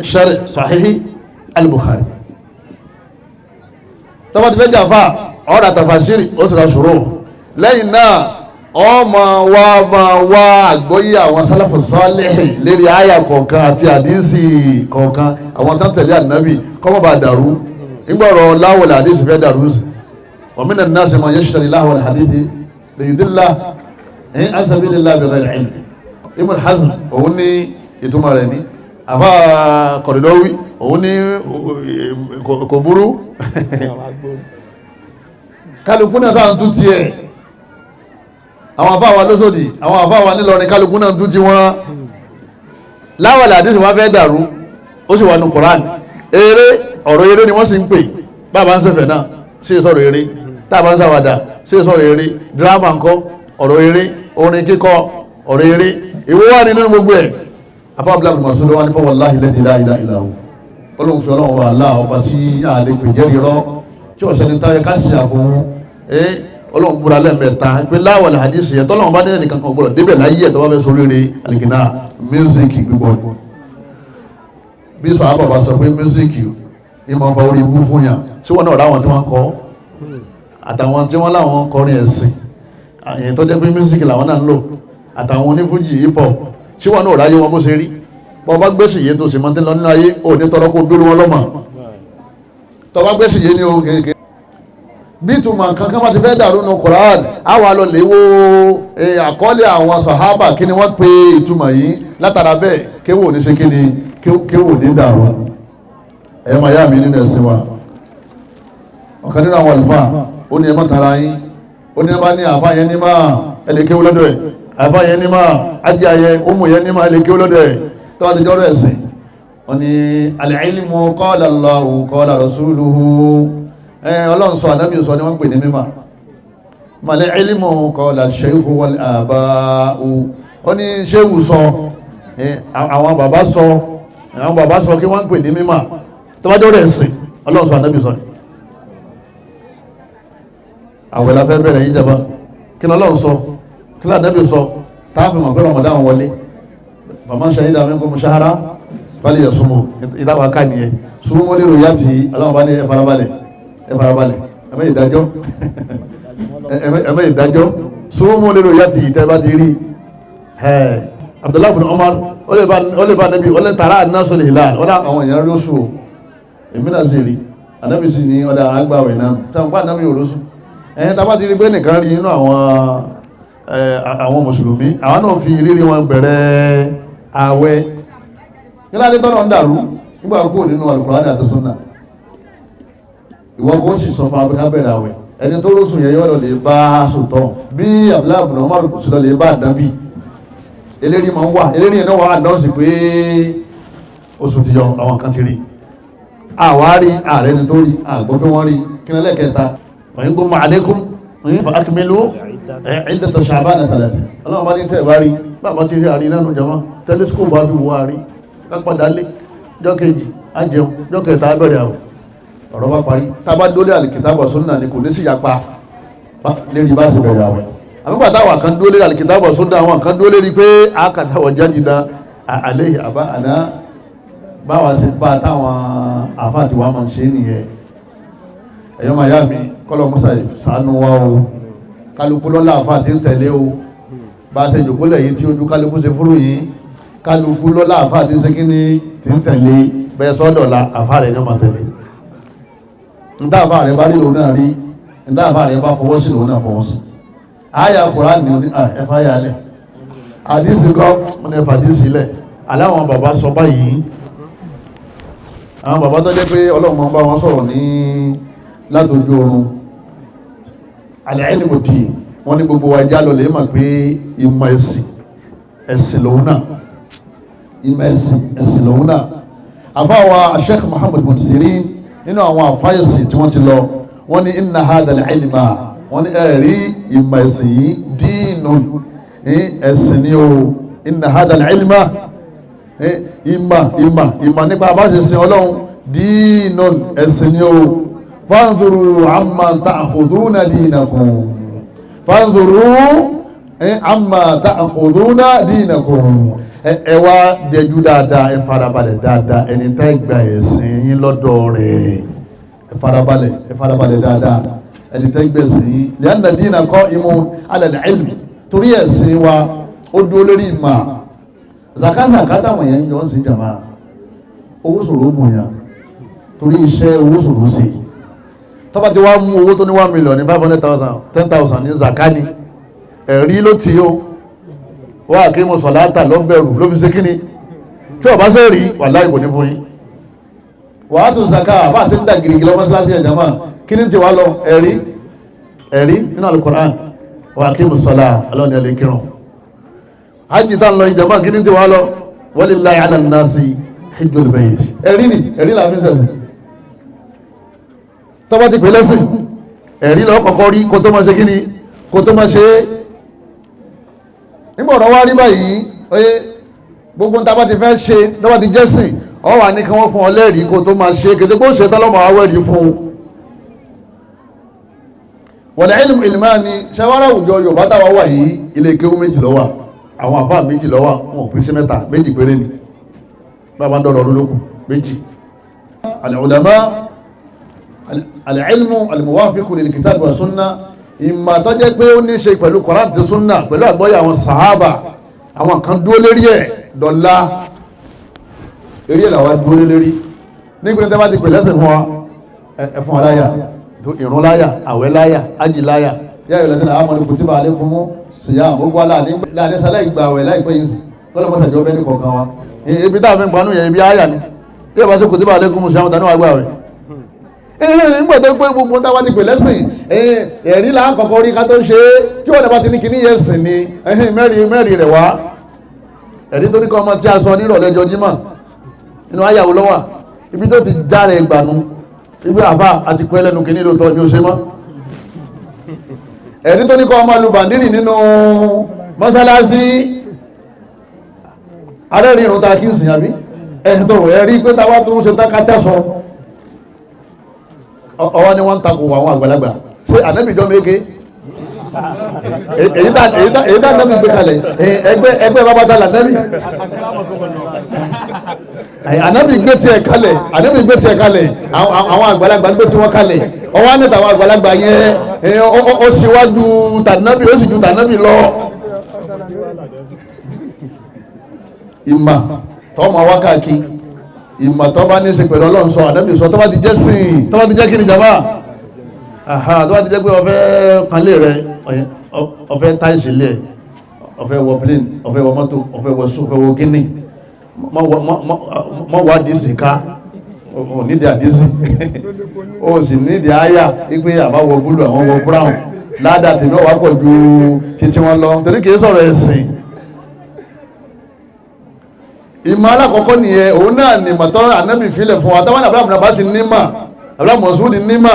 sharh Sahih al-Bukhari tọ́bá ti fẹ́ jàfà ọ̀rọ̀ tafasiri ó sì ra ṣòro lẹ́yìn náà ọmọ wa àgbọ́yé àwọn sálàfù sọ́lẹ̀ lérí àyà kọ̀ọ̀kan àti àdísì kọ̀ọ̀kan àwọn tán tẹ̀lé ànábì kọ́mọ̀ bá dàrú nígbọ̀rọ̀ láwọ̀lẹ̀ àdísì fẹ́ dàrú sí ومن الناس من يشتري لهو الحديث ليضل عن سبيل الله بغير علم Ibn Hazm òun ní ìtumọ̀ rẹ̀ ní àfá Qaradawi òun ní kò burú kálukú náà sáà ń tún ti ẹ̀ àwọn àfá wa lóṣòdì àwọn àfá wa nílọrin kálukú náà ń tún ti wọ́n láwọ̀lẹ̀ àdísì wọ́n fẹ́ dàrú ó sì wà ní Qur'an eré ọ̀rọ̀ eré ni wọ́n sì ń pè bàbá ń ṣẹ̀fẹ̀ náà sí sọ̀rọ̀ eré tàbá ń ṣàwàdà sí sọ̀rọ̀ eré dírámà ńkọ́ ọ̀rọ̀ eré orin kíkọ ọ̀rọ̀ eré ìwọ wà nínú gbogbo ẹ̀ afábílà mọ̀sùlùmí wọn ni fọwọ́ láhì lẹ́dí láìlá ìlàwó olóhùn fi ọlọ́run wà láà ọba tí a lè pè jẹ́rìí rọ́ tí ọ̀sẹ̀ ní táyẹ ká sì àfọ̀hún ọlọ́run búra lẹ́ẹ̀mẹ́ta pé láwọlẹ̀ hadisi yẹn tọ́lọ́run bá dé nìkan kan gbọ́dọ̀ débẹ̀ láyé ẹ̀ tó bá fẹ́ sórí rẹ̀ àlìkìnà mísíkì gbígbọ́ bí sọ àbọ̀ bá sọ pé mísíkì ní máa ń fa orí ibú fún yàn tí wọ́n náà ráwọn tí wọ́n kọ́ àtàwọn tí wọ́n láwọn kọrin ẹ̀sìn èyí tó jẹ́ pé mísíkì làwọn náà ń lò àtàwọn onífújì hip hop tí wọ́n náà ráyé wọn bó ṣe rí bọ́ bá gbèsè yé tó sì máa ń tẹ́ lọ nínú ayé ò ní tọrọ kó dúró wọn lọ́mọ tọ́ bá gbèsè yé ní o kéèké bí ìtumọ̀ kankan bá ti fẹ́ dàrú nù Quran àwọn alọ́ lè wo àkọọ́lẹ̀ àwọn sàhábà kí ni wọ́n pe ìtumọ̀ yìí látara bẹ́ẹ̀ kéwò ní ṣe kí ni kéwò ní dàrú ẹ̀yọ́ máa yá mi nínú ẹ̀sìn wa ọ̀kan nínú àwọn àlùfáà ó ní ẹ má tara yín ó ní ẹ bá ní àfáà yẹn ní máa ẹlẹ́ kéwò lọ́dọ̀ ẹ̀ àfáà yẹn ní máa ájí ayẹ ọmọ yẹn ní máa ẹlẹ́ kéwò lọ́dọ̀ ẹ̀ tó wá ti jọ́rọ̀ ẹ̀sìn ó ní al-ilmu qala Allahu qala rasuluhu ọlọ́run sọ ànábì sọ ni wọ́n ń pè ní mímọ̀ màlẹ́ ilmu qala shaykhu wal aba'u ó ní ṣéwù sọ àwọn bàbá sọ kí wọ́n ń pè ní mímọ̀ tó bá jọ́rọ̀ ẹ̀sìn ọlọ́run sọ ànábì sọ ni àwẹ̀ la fẹ́ bẹ̀rẹ̀ yìí jẹba kí ni ọlọ́run sọ kí ni ànábì sọ táàfin mọ̀ pé Ramadan wọlé bàmá shahida minkum shahra falyasumhu ìdáwà ká nìyẹn sumu li ru'yatihi ọlọ́run bá ní ẹ farabalẹ̀ ẹmẹ́ ìdájọ́ súnmọ́ lérò yá ti ìtẹ́ bá ti rí Abdullahi bin Umar ó lè bá nẹ́bí ó lè tààrà an-nasu al-hilal ọ̀dá àwọn èèyàn lóṣù èmi náà sì rí anábì sí ní ọ̀dá agbáwẹ̀ náà sáàpá anábì òrósù ẹ̀yẹn tàbá ti rí pé nìkan rí inú àwọn mùsùlùmí àwọn náà fi rírí wọn bẹ̀rẹ̀ ààwẹ̀ nílá tọ́nà ń dàrú nígbà kúrò nínú Al-Qur'ani àti Sunnah ìwọ́n kò sì sọ fún abẹ́ká bẹ̀rẹ̀ àwẹ̀ ẹni tó rọ́sùn yẹ yọ́ lọ lè bá sùtọ́ bí Abdullahi ibn Umar kò sí lọ lè bá àdábì eléri ma ń wà eléri ẹ̀ náà wà àdánsì pé oṣù ti yọ àwọn kan ti rí àwárí ààrẹ ni tó rí àgbọ́ pé wọ́n rí kí ní lẹ́kẹta wọ́n gbọ́ ma'alaykum fa akmilu iddata Sha'bana 30 ọlọ́run bá ní tẹ́ bá rí bàbá ti rí àrí nánú jama tẹlẹsikópù bá fi wọ́ àrí kápadà lé jọ́kejì ajẹun jọ́kẹta bẹ̀rẹ̀ àwọ̀ ọ̀rọ̀ bá parí tàbá dólé alìkìtàbọ̀ súnnà ní kò ní sí yapa lérí bá sì bẹ̀rẹ̀ àwẹ̀ àmúgbà táwà kan dólé alìkìtàbọ̀ súnnà àwọn kan dólé rí pé àkàtàwọ̀ jádìdá àlẹ́ àbá àná báwa sí bá táwọn àfáàtì wa máa ń ṣe nìyẹn ẹ̀yọ́ máa yá mi kọ́lọ̀ mọ́sà sànú wa o kálukú lọ́lá àfáàtì ń tẹ̀lé o bá a ṣe jòkólẹ̀ yìí tí ojú kálukú ṣe fúrú yìí kálukú lọ́lá àfáàtì ń ṣe kíní tí ń tẹ̀lé bẹ́ẹ̀ sọ́dọ̀lá àfáà rẹ̀ ní ọmọ tẹ̀lé ìdáàfà rẹ̀ bá rí lòun náà rí ìdáàfà rẹ̀ bá fọwọ́ sí lòun náà fọwọ́ sí àyà Kùránì ní ẹfà yálẹ̀ àdísì kọ́ ní ẹfà àdísì ilẹ̀ aláwọn bàbá sọ báyìí àwọn bàbá tó jẹ́ pé Ọlọ́run bá wọn sọ̀rọ̀ ní látojú oorun al-ilmu din wọ́n ní gbogbo wa já lọ lè mọ̀ pé ìmọ̀ ẹ̀sìn lòun náà ìmọ̀ ẹ̀sìn lòun náà àfáwà Sheikh Muhammad bin Sirin nínú àwọn àfáyèsì tí wọ́n ti lọ wọ́n ní inna hadal ilma wọ́n ní ẹ̀rí ìmọ̀ ẹ̀sìn yìí dínun ẹ̀sìn ni o inna hadal ilma ìmọ̀ nípa bá ṣe sin Ọlọ́run dínun ẹ̀sìn ni o fanzuru amma ta'khuduna dinakum fanzuru amma ta'khuduna dinakum ẹ wá dẹjú dáadáa ẹ farabalẹ̀ dáadáa ẹni tá ìgbà ẹ̀sìn yín lọ́dọ̀ rẹ̀ ẹ farabalẹ̀ dáadáa ẹni tá ìgbà ẹ̀sìn yín lianna dina qa'imun ala al-ilm torí ẹ̀sìn wa ó dúró lórí ìmọ̀ zakazaka táwọn èèyàn jọ ń sin jàmá owó sòrò ó bùnyàn torí iṣẹ́ owó sòrò sí tọ́ba ti wá mú owó tó ní 1 million ní 500,000 10,000 ní zakani ẹ̀rí ló ti yó wọ́n àkímọ̀ sọ̀láátà lọ́bẹ̀rù ló fi ṣe kíní tí ọba sẹ́ rí wà láì kò ní fún yín wà á tún zaka bá àti ń dà gìrìgì lọ mọ́sílásí ẹ̀jàmá kíní ti wá lọ ẹ̀rí nínú Al-Qur'an wà àkímọ̀ sọ̀lá alọ́ni ẹ̀lẹ́ kírun hajji tá ń lọ ìjàmá kíní ti wá lọ walillahi ala nnasi hijjul bayt ẹ̀rí ni ẹ̀rí làfin sẹ̀sẹ̀ tó bá ti pè lẹ́sìn ẹ̀rí lọ kọ́kọ́ rí kó tó máa ṣe kíni kó tó máa ṣe é nígbà ọ̀rọ̀ wá rí báyìí oye gbogbo ń ta bá ti fẹ́ ṣe tó bá ti jẹ́sìn ọ wà ní kí wọ́n fún ọ lẹ́rìí kó tó máa ṣe kété bó ṣe tọ́lọ́mọ awẹ́rìí fún un wọ̀lẹ̀ ilmu ilmani ṣẹwàrà àwùjọ Yorùbá táwa wà yìí ilé kéwú méjì ló wà àwọn àfáà méjì ló wà wọn ò pín sí mẹ́ta méjì péré ni bàbá ń dọ̀rọ̀ ọdún lókù méjì al-ulama al-ilmu al-muwafiqu lil-kitab wa sunna ìmọ̀ tó jẹ́ pé ó ní ṣe pẹ̀lú Qur'an àti sunna pẹ̀lú àgbọ́yé àwọn sàhábà àwọn kan dúró lérí ẹ̀ dọ̀la eré làwọn dúró lérí nígbà tí wọ́n ti pè lẹ́sìn fún wa ẹ̀fún aláyà ìrún láyà àwẹ̀ láyà ájì láyà yá ìrọ̀lẹ́ tí àwọn ọmọdé kùtìbà alẹ́ fún mú síyá gbogbo aláàdé sálẹ̀ ìgbà àwẹ̀ láìpẹ́ yìí sí tọ́lọ́mọ́sàjọ́ bẹ́ẹ̀ ní kọ̀ọ̀kan wa ibi tá a fi ń panú yẹn ibi áyà ni tí ó bá sí kùtìbà alẹ́ fún mú síyá tánú àgbà rẹ̀ nígbà tó pé gbogbo táwa ti pè lẹ́sìn ẹ̀rí là ń kọ̀kọ́ rí ká tó ṣe é kí wọ́n bá ti ní kíní yẹn sìn ni mẹ́rin rẹ̀ wá ẹ̀rí tó ní kọ́ ọmọ tí a sọ nírọ̀lẹ́ jọjímọ̀ inú áyàwó lọ́wà ibi tó ti járe ìgbànú ibi àfá àti pẹ́ lẹ́nu kìíní ló tọ́ ní ó ṣe mọ́ ẹ̀rí tó ní kọ́ ọmọ lùbàndínì nínú mọ́sálásí arẹ́rin ìrùn ta kí ń sìn àbí ẹ̀tọ́ ẹ̀rí pé tàwà tó ń ṣe tákátá sọ ọwọ́ ni wọ́n ń takò àwọn àgbàlagbà ṣe ànẹ́bìjọ́ méje èyí tá nẹ́bì gbé kalẹ̀ ẹgbẹ́ babata là nẹ́bì ànẹ́bì gbé tiẹ̀ kalẹ̀ àwọn àgbàlagbà gbé tiwọn kalẹ̀ ọwọ́ anẹ́ta àwọn àgbàlagbà yẹn ó síwájú tànẹ́bì ó sì ju tànẹ́bì lọ ìmà tọ́ ma wákàkí ìmà tọ́ bá ní ṣe pẹ̀lú Ọlọ́run sọ ànẹ́bì sọ tọ́ bá ti jẹ́ sìn tọ́ bá ti jẹ́ kí ni jàmá tó bá ti jẹ́ pé ọfẹ́ kanlé rẹ ọfẹ́ táìsì lé ẹ̀ ọfẹ́ wọ plane ọfẹ́ wọ mọ́tò ọfẹ́ wọ sùn ọfẹ́ wọ gíní mọ́ wá díìsì ká o nídìí àdíìsì o sì nídìí àyà wípé àbáwọ̀ búlù àwọn wọ brown ládà tèmi ọwà pọ̀ ju títí wọn lọ torí kìí sọ̀rọ̀ ẹ̀sìn ìmọ̀ alákọ̀ọ́kọ́ nìyẹn òun náà ni mọ̀tọ́ ànábì filẹ̀ fún wa táwọn àbúrò bá sì nímà àbúrò mọ̀sùn nímà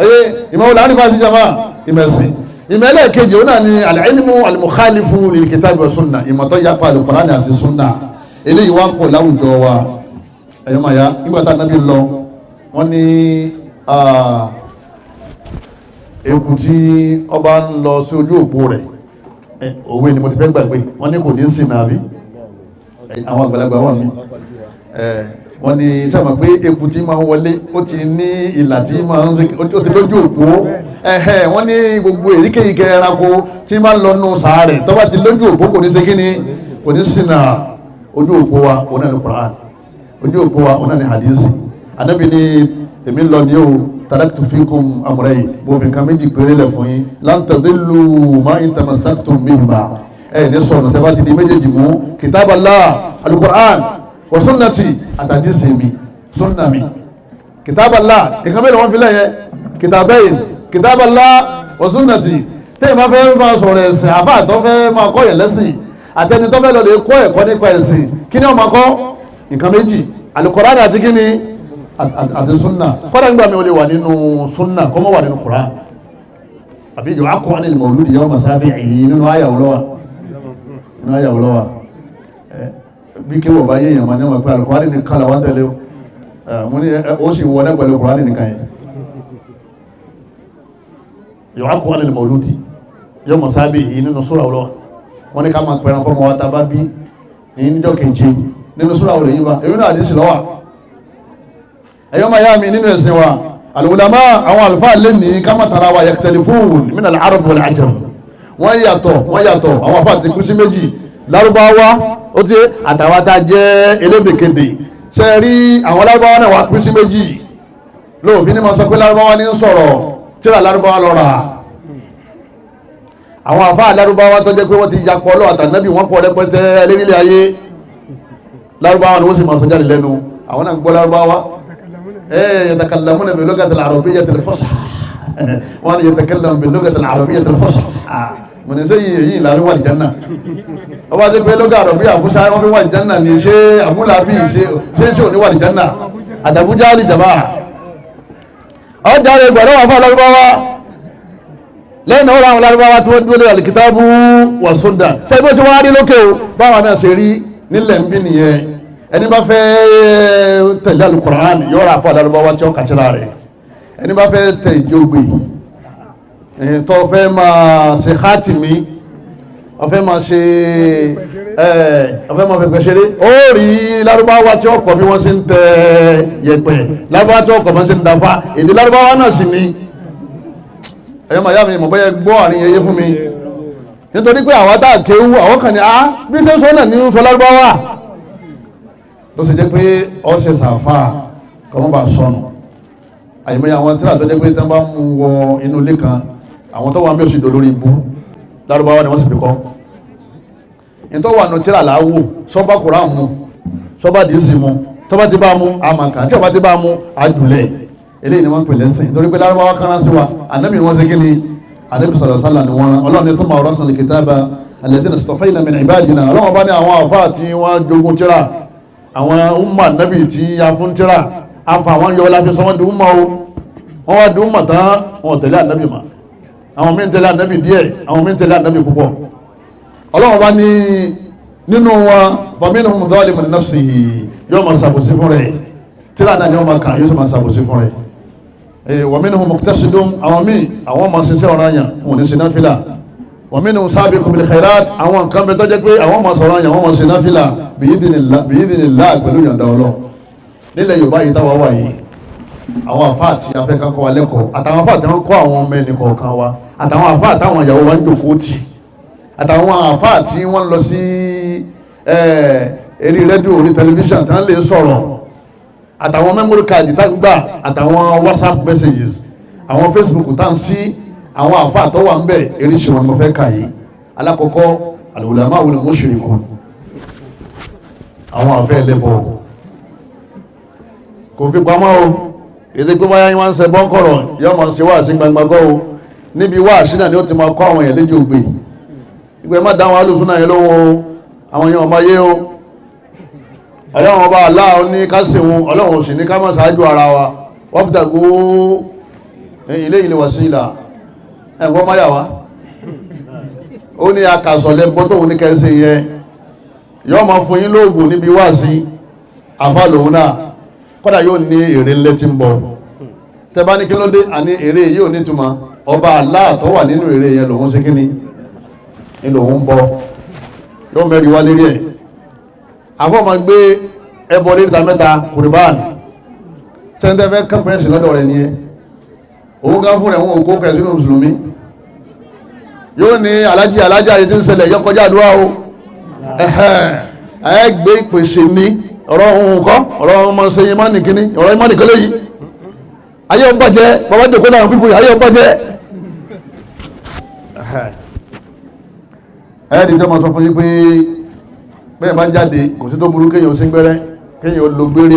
oye ìmọ̀wò láàrín fásitì jama ìmẹ̀sìn ìmẹ̀lẹ̀ kejì ó náà ni al-ilmu al-mukhalifu lil-kitabi wa sunna ìmọ̀tọ́ yapa al-Qur'ani àti sunna eléyìí wá pọ̀ láwùjọ wa ẹ̀yọ́màyá nígbàtà nábì lọ wọ́n ní eku tí ọba ń lọ sí ojú òpó rẹ̀ òwe ni mo ti fẹ́ gbàgbé wọ́n ní kò ní sí nàbí àwọn àgbàlagbà wà mí wọ́n ní sábà pé eku tí máa ń wọlé ó ti ní ìlà tí máa ń ó ti lójú òpó wọ́n ní gbogbo èyíkéyìí ẹranko tí máa ń lọ nù sàárẹ̀ tó bá ti lójú òpó kò ní ṣe kíni kò ní ṣìnà ojú òpó wa òun náà ní Qur'an ojú òpó wa òun náà ní hadisi Ànábì ní èmi lọ ní o taraktu fikum amrayn bóbi nǹkan méjì péré lẹ̀ fún yín lan tadillu ma in tamassaktum bihima ní sọ̀nà tẹ́ bá ti di méjèèjì mú kitaballah al-Qur'an wa sunnati àtàdísì mi sunna mi kitaballah ìkan mẹ́rin wọ́n fi lẹ́yẹ kitabayn kitaballah wa sunnati tẹ́ ma fẹ́ máa sọ̀rọ̀ ẹ̀sìn àfá tó fẹ́ máa kọ́ yẹ̀ lẹ́sìn àtẹni tó fẹ́ lọ lè kọ́ ẹ̀kọ́ nípa ẹ̀sìn kí ni ó máa kọ́ nǹkan méjì al-Qur'an àti kí ni àti sunna kọ́dà nígbà mi ò lè wà nínú sunna kọ́ mọ́ wà nínú Qur'an àbí ìjọ akọ anil mawludi yawma sabi'ihi nínú ayàwó lọ́wọ́ bí kí wọ́n bá yé èèyàn máa ní wọ́n pẹ́ alùkùránì nìkan làwọn tẹ̀lé wọ́n ní ó sì wọ́n pẹ̀lú alùkùránì nìkan yẹn yóò á kọ́ alẹ́ mọ̀lúdì yóò mọ̀ sábì yìí nínú súra ọlọ́wà wọ́n ní ká máa pẹ̀ràn fọ́mọ wa tàbá bí ní níjọ́ keje nínú súra ọlọ́ yìí bá èyí náà àdísì lọ́wà ẹ̀yọ́ máa yá mi nínú ẹ̀sìn wa al-ulama àwọn àlùfáà lè ní ká má tara wa yaktalifun min al-arab wal-ajam wọ́n yàtọ̀ àwọn àfáà ti kú sí méjì lárúbáwá ó ti àtàwátá jẹ́ elébèkéde ṣe rí àwọn lárúbáwá náà wá pín sí méjì lóòfin ní ma sọ pé lárúbáwá ní ń sọ̀rọ̀ tíra lárúbáwá lọ́ra àwọn àfáà lárúbáwá tó jẹ́ pé wọ́n ti yapọ̀ lọ àtànábì wọ́n pọ̀ rẹpẹtẹ lérílẹ̀ ayé lárúbáwá ni wọ́n sì máa sọ jáde lẹ́nu àwọn náà gbọ́ lárúbáwá yatakallamuna bil lughati al-arabiyyati al-fusha wọ́n ni yatakallamu bil lughati al-arabiyyati al-fusha mo ní sẹ́yìn èyí ìlànà wà ìjánà ọba tí pé lókè àrọ̀bí àfúsá wọ́n fi wà ìjánà ní ṣe àmúlàbí ṣe tí ò ní wà ìjánà àtàbújá ní jàmá ọjà rẹ̀ gbọ́dọ̀ wà fún alárúbáwá lẹ́yìn náà àwọn alárúbáwá tí wọ́n dúró lé alìkítàbù wà súnà sẹ́yìn bó ṣe wọ́n á rí lókè o báwa náà ṣe rí nílẹ̀ ń bí nìyẹn ẹni bá fẹ́ tẹ̀lé alukur'an yóò rà fún alárúbáwá tí ó kàtìrà rẹ̀ ẹni bá fẹ́ tẹ̀ ìdí ògbè tó fẹ́ máa ṣe khatimi ọfẹ́ máa ṣe ọfẹ́ máa fẹ́ ṣeré ó rí lárúbáwá tí ó kọ̀ bí wọ́n ṣe ń tẹ yẹ̀pẹ̀ lárúbáwá tí ó kọ̀ bí wọ́n ṣe ń dáfá èdè lárúbáwá náà sì ni ẹ̀yọ́ màá yá mi mọ̀ bẹ́ẹ̀ gbọ́ àrin yẹyẹ fún mi nítorí pé àwọn táà kéwú àwọn kan ní bí ṣe ń sọ náà ní ń sọ lárúbáwá ló sì jẹ́ pé ọ̀sẹ̀ sàfà kọ́mọ́ bá sọnù àyèmọ́yà àwọn tíra tó jẹ́ pé tán bá mú wọ inú ilé kan àwọn tó wà ń bí òṣìdó lórí ibú lárúbáwá ni wọ́n sì fi kọ́ ìtọ́ wà nù tíra láwò sọ́bà kùrán mú sọ́bà dìísì mú tọ́bà ti bá mú àmàkà tí ọba ti bá mú àjùlẹ̀ eléyìí ni wọ́n pè lẹ́sìn nítorí pé lárúbáwá kan sí wa ànábì wọn ṣe kí ni ànábì sallallahu alaihi wasallam ni wọn ọlọ́run ní thumma awrasna al-kitaba alladhina istafayna min ibadina ọlọ́run bá ní àwọn àfáà tí wọ́n jogun tíra àwọn umma ànábì tí a fún tíra afa àwọn yọ láti sọ wọ́n di umma o wọ́n wá di umma tán wọn tẹ̀lé ànábì mà àwọn mí ń tẹ̀lé ànábì díẹ̀ àwọn mí ń tẹ̀lé ànábì púpọ̀ ọlọ́run bá ní nínú wọn faminhum zalimun li nafsihi yóò máa ṣàbòsí fún rẹ̀ tíra náà ni wọ́n máa kà yóò máa ṣàbòsí fún rẹ̀ wa minhum muqtasidun àwọn míì àwọn máa ṣiṣẹ́ ọ̀ranyàn wọn ní ṣe náfìlà wa minhum sabiqun bil khairat àwọn nǹkan bẹ tó jẹ́ pé àwọn máa sọ̀rọ̀ àyàn wọ́n máa ṣe náfìlà bi idhnillah pẹ̀lú yọ̀ǹda Ọlọ́run nílẹ̀ Yorùbá yìí táwa wà yìí àwọn àfáà tí a fẹ́ ká kọ́ wa lẹ́kọ̀ọ́ àtàwọn àfáà tí wọ́n kọ́ àwọn ọmọ ẹnì kọ̀ọ̀kan wa àtàwọn àfáà táwọn ìyàwó wa ń jòkó tì àtàwọn àfáà tí wọ́n lọ sí eré rédíò orí tẹlifíṣàn tí wọ́n lè sọ̀rọ̀ àtàwọn memory card tá ń gbà àtàwọn WhatsApp messages àwọn Facebook tá ń sí àwọn àfáà tó wà ń bẹ̀ eréṣẹ́ wọn mo fẹ́ kà yìí alákọ̀ọ́kọ́ al-ulama wal-mushrikun àwọn àfẹ́ ẹlẹ́bọ̀ kò fi pamọ́ o èdè pé báyá wọ́n ń ṣe bọ́ńkọ̀rọ̀ yọ́ mọ̀ sí wáàsí gbangbangọ́ o níbi wáàsí náà ni ó ti máa kọ́ àwọn èèyàn léjì ògbè ìgbẹ́ má dáwọn alùsùn náà yẹn lóhun o àwọn èèyàn ọmọ yé o ọlọ́run ọba aláà ní ká sèwọn ọlọ́run ò sì ní ká má ṣáájú ara wa wọ́n fi tàgbó ilé ilé wàsílà ẹ̀kọ́ máyà wá ó ní akàsọ̀lẹ̀ bọ́tọ̀ ní kẹsẹ̀ yẹn yọ́ ma fún yín lóògùn níbi wáàsí àfà lòun náà kọ́dà yóò ní èrè ńlẹ́ tí ń bọ̀ tẹbá ní kí ló dé àní èrè yóò nítumọ̀ ọba aláà tó wà nínú èrè yẹn lòun ṣe kí ni lòun bọ̀ yóò mẹ́rin wá lérí ẹ̀ àfọ́ ma gbé ẹbọ léríta mẹ́ta kùrìbán sẹ́ńtẹ́fẹ́ kẹ́pẹ́sì lọ́dọ̀ rẹ̀ nìyẹn òun ká fún rẹ̀ wọn òkú kẹ̀ sínú mùsùlùmí yóò ní alájà yìí tí ń ṣẹlẹ̀ yọkọjá àdúrà o ẹ gbé ìpèsè ní ọ̀rọ̀ ohun kọ́ ọ̀rọ̀ ọmọ ṣe yìí máa nìkíní ọ̀rọ̀ ìmọ̀ nìkẹ́lẹ́ yìí ayé ọgbà jẹ́ bàbá jòkó náà pípò ayé ọgbà jẹ́ ẹ̀ẹ́dì tó máa sọ fún yín pé bẹ́ẹ̀ bá jáde kò sí tó burú kéèyàn sí gbẹ́rẹ́ kéèyàn lo gbére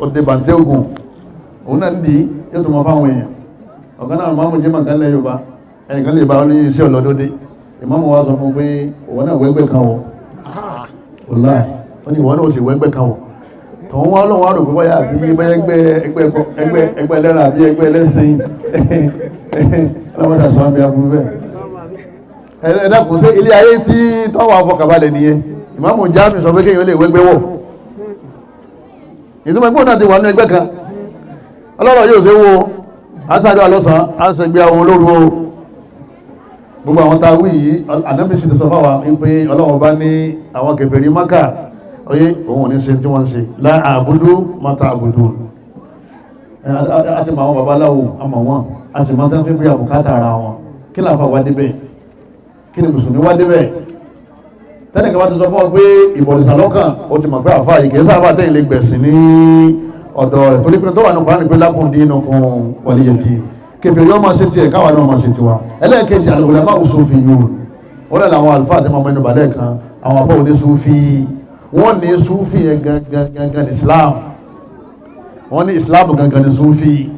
ọdẹ bàǹtẹ́ ògùn òun náà ń dì í yóò tó máa fáwọn èèyàn ọ̀gá náà máa mú jẹ́ màkà ńlẹ̀ Yorùbá ẹnìkan lè bá ní iṣẹ́ ọlọ́dọ́dé ìmáàmù wa sọ fún pé òun náà wẹ́gbẹ́ kan wọ̀ ọ̀la wọ́n ní ìwọ́n náà sì wẹ́gbẹ́ kan wọ̀ tòun wá lọ́wọ́ àrò pé wáyà bí ẹgbẹ́ ẹlẹ́ra àbí ẹgbẹ́ ẹlẹ́sìn ọlọ́mọdé àṣọ àbí aburú bẹ́ẹ̀ ẹ̀dàkùn sí ilé ayé tí tọ́wọ́ afọkàbalẹ̀ nìyẹn ìmáàmù Jáàmì sọ pé kéèyàn lè wẹ́gbẹ́ wọ̀ ìtumọ̀ ẹgbẹ́ náà ti wà ní ẹgbẹ́ kan ọlọ́rọ̀ yóò ṣe wo aṣáájú alọ́sàn aṣègbè àwọn olóru o gbogbo àwọn tàwí yìí Ànábì sì ti sọ fáwa wípé ọlọ́run bá ní àwọn kèfèrí Mákà oyé òun ò ní ṣe tí wọ́n ń ṣe la àbúdú mata àbúdú àti àwọn babaláwo àmọ̀ wọn a sì máa tán fífi àbùkátà ara wọn kí láfa wá débẹ̀ kí ni mùsùlùmí wá débẹ̀ tẹ́nìkan bá ti sọ fún ọ pé ìbọ̀lìsà lọ́kàn ó ti mọ̀ pé àfa yìí kìí sábà tẹ́yìn lè gbẹ̀sìn ní ọ̀dọ̀ rẹ̀ torí pé tó wà ní Kùránì pé lakum dinukum waliya din kèfèrí yóò máa ṣe tiẹ̀ káwa náà máa ṣe tiwa ẹlẹ́ẹ̀kejì al-ulama usufiyyun ó lẹ́nu àwọn àlùfáà tí wọ́n mẹ́nu balẹ̀ kan àwọn àbọ̀ òní sufi wọ́n ní sufi yẹn gangan Islam wọ́n ní Islam gangan ní sufi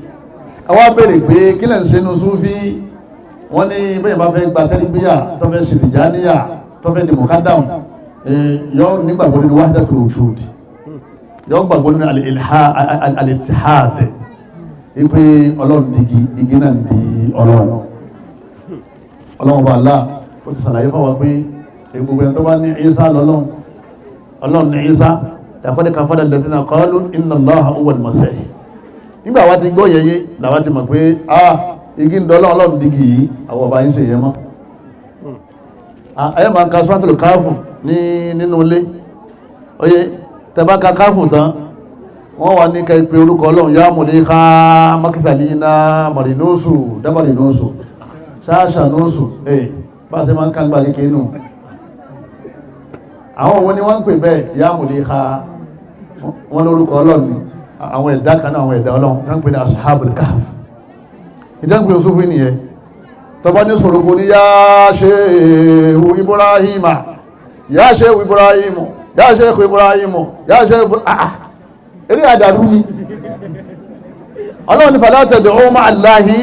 àwọn abẹ́rẹ́ pé kí lẹ́ ń ṣe nu sufi wọ́n ní bẹ́ẹ̀ bá fẹ́ gba tẹ́lifíyà tó fẹ́ ṣe tìjáníyà tó fẹ́ di mọ̀kádàm yọ nígbàgbọ́ nínú wahdatul wujud yọ gbàgbọ́ nínú al-ittihad ipe ọlọ́run digi igi náà di ọlọ́run bá Allah ó ti sàlàyé fún wa pé gbogbo ẹni tó bá ní Ìsá ọlọ́run ní Ìsá laqad kafara alladhina qalu inna Allaha huwal masih. Nígbà wá ti gbọ́ yẹyẹ làwá ti mọ̀ pé igi ń dọ́lọ́ ọlọ́run digi yìí àwọn ọba yìí ṣe yẹ mọ́. Ayé máa ń ka Suratul Kahf nínú ilé oye tẹ́bá ka Kahf tán wọ́n wà ní ká ìpè orúkọ ọlọ́run yá mọ̀lẹ́ ká mákìtàlínà mọ̀rìnóṣù dábàrìnóṣù ṣáṣànóṣù bá ṣe máa ń kàn gbàlẹ̀ kínú àwọn wọn ni wọ́n ń pè bẹ́ẹ̀ yá mọ̀lẹ́ ká wọ́n lórúkọ ọlọ́run ni àwọn ẹ̀dá kan náà àwọn ẹ̀dá ọlọ́run kan pè ní Ashabul Kahf ìjọ́npé oṣù fún nìyẹn tọba ní sọ̀rọ̀ kò ní yá Shehu Ibrahima yá Shehu Ibrahimu yá Shehu Ibrahimu yá Shehu eré àdàrú ni ọlọ́run ní fala tad'u ma'a Allahi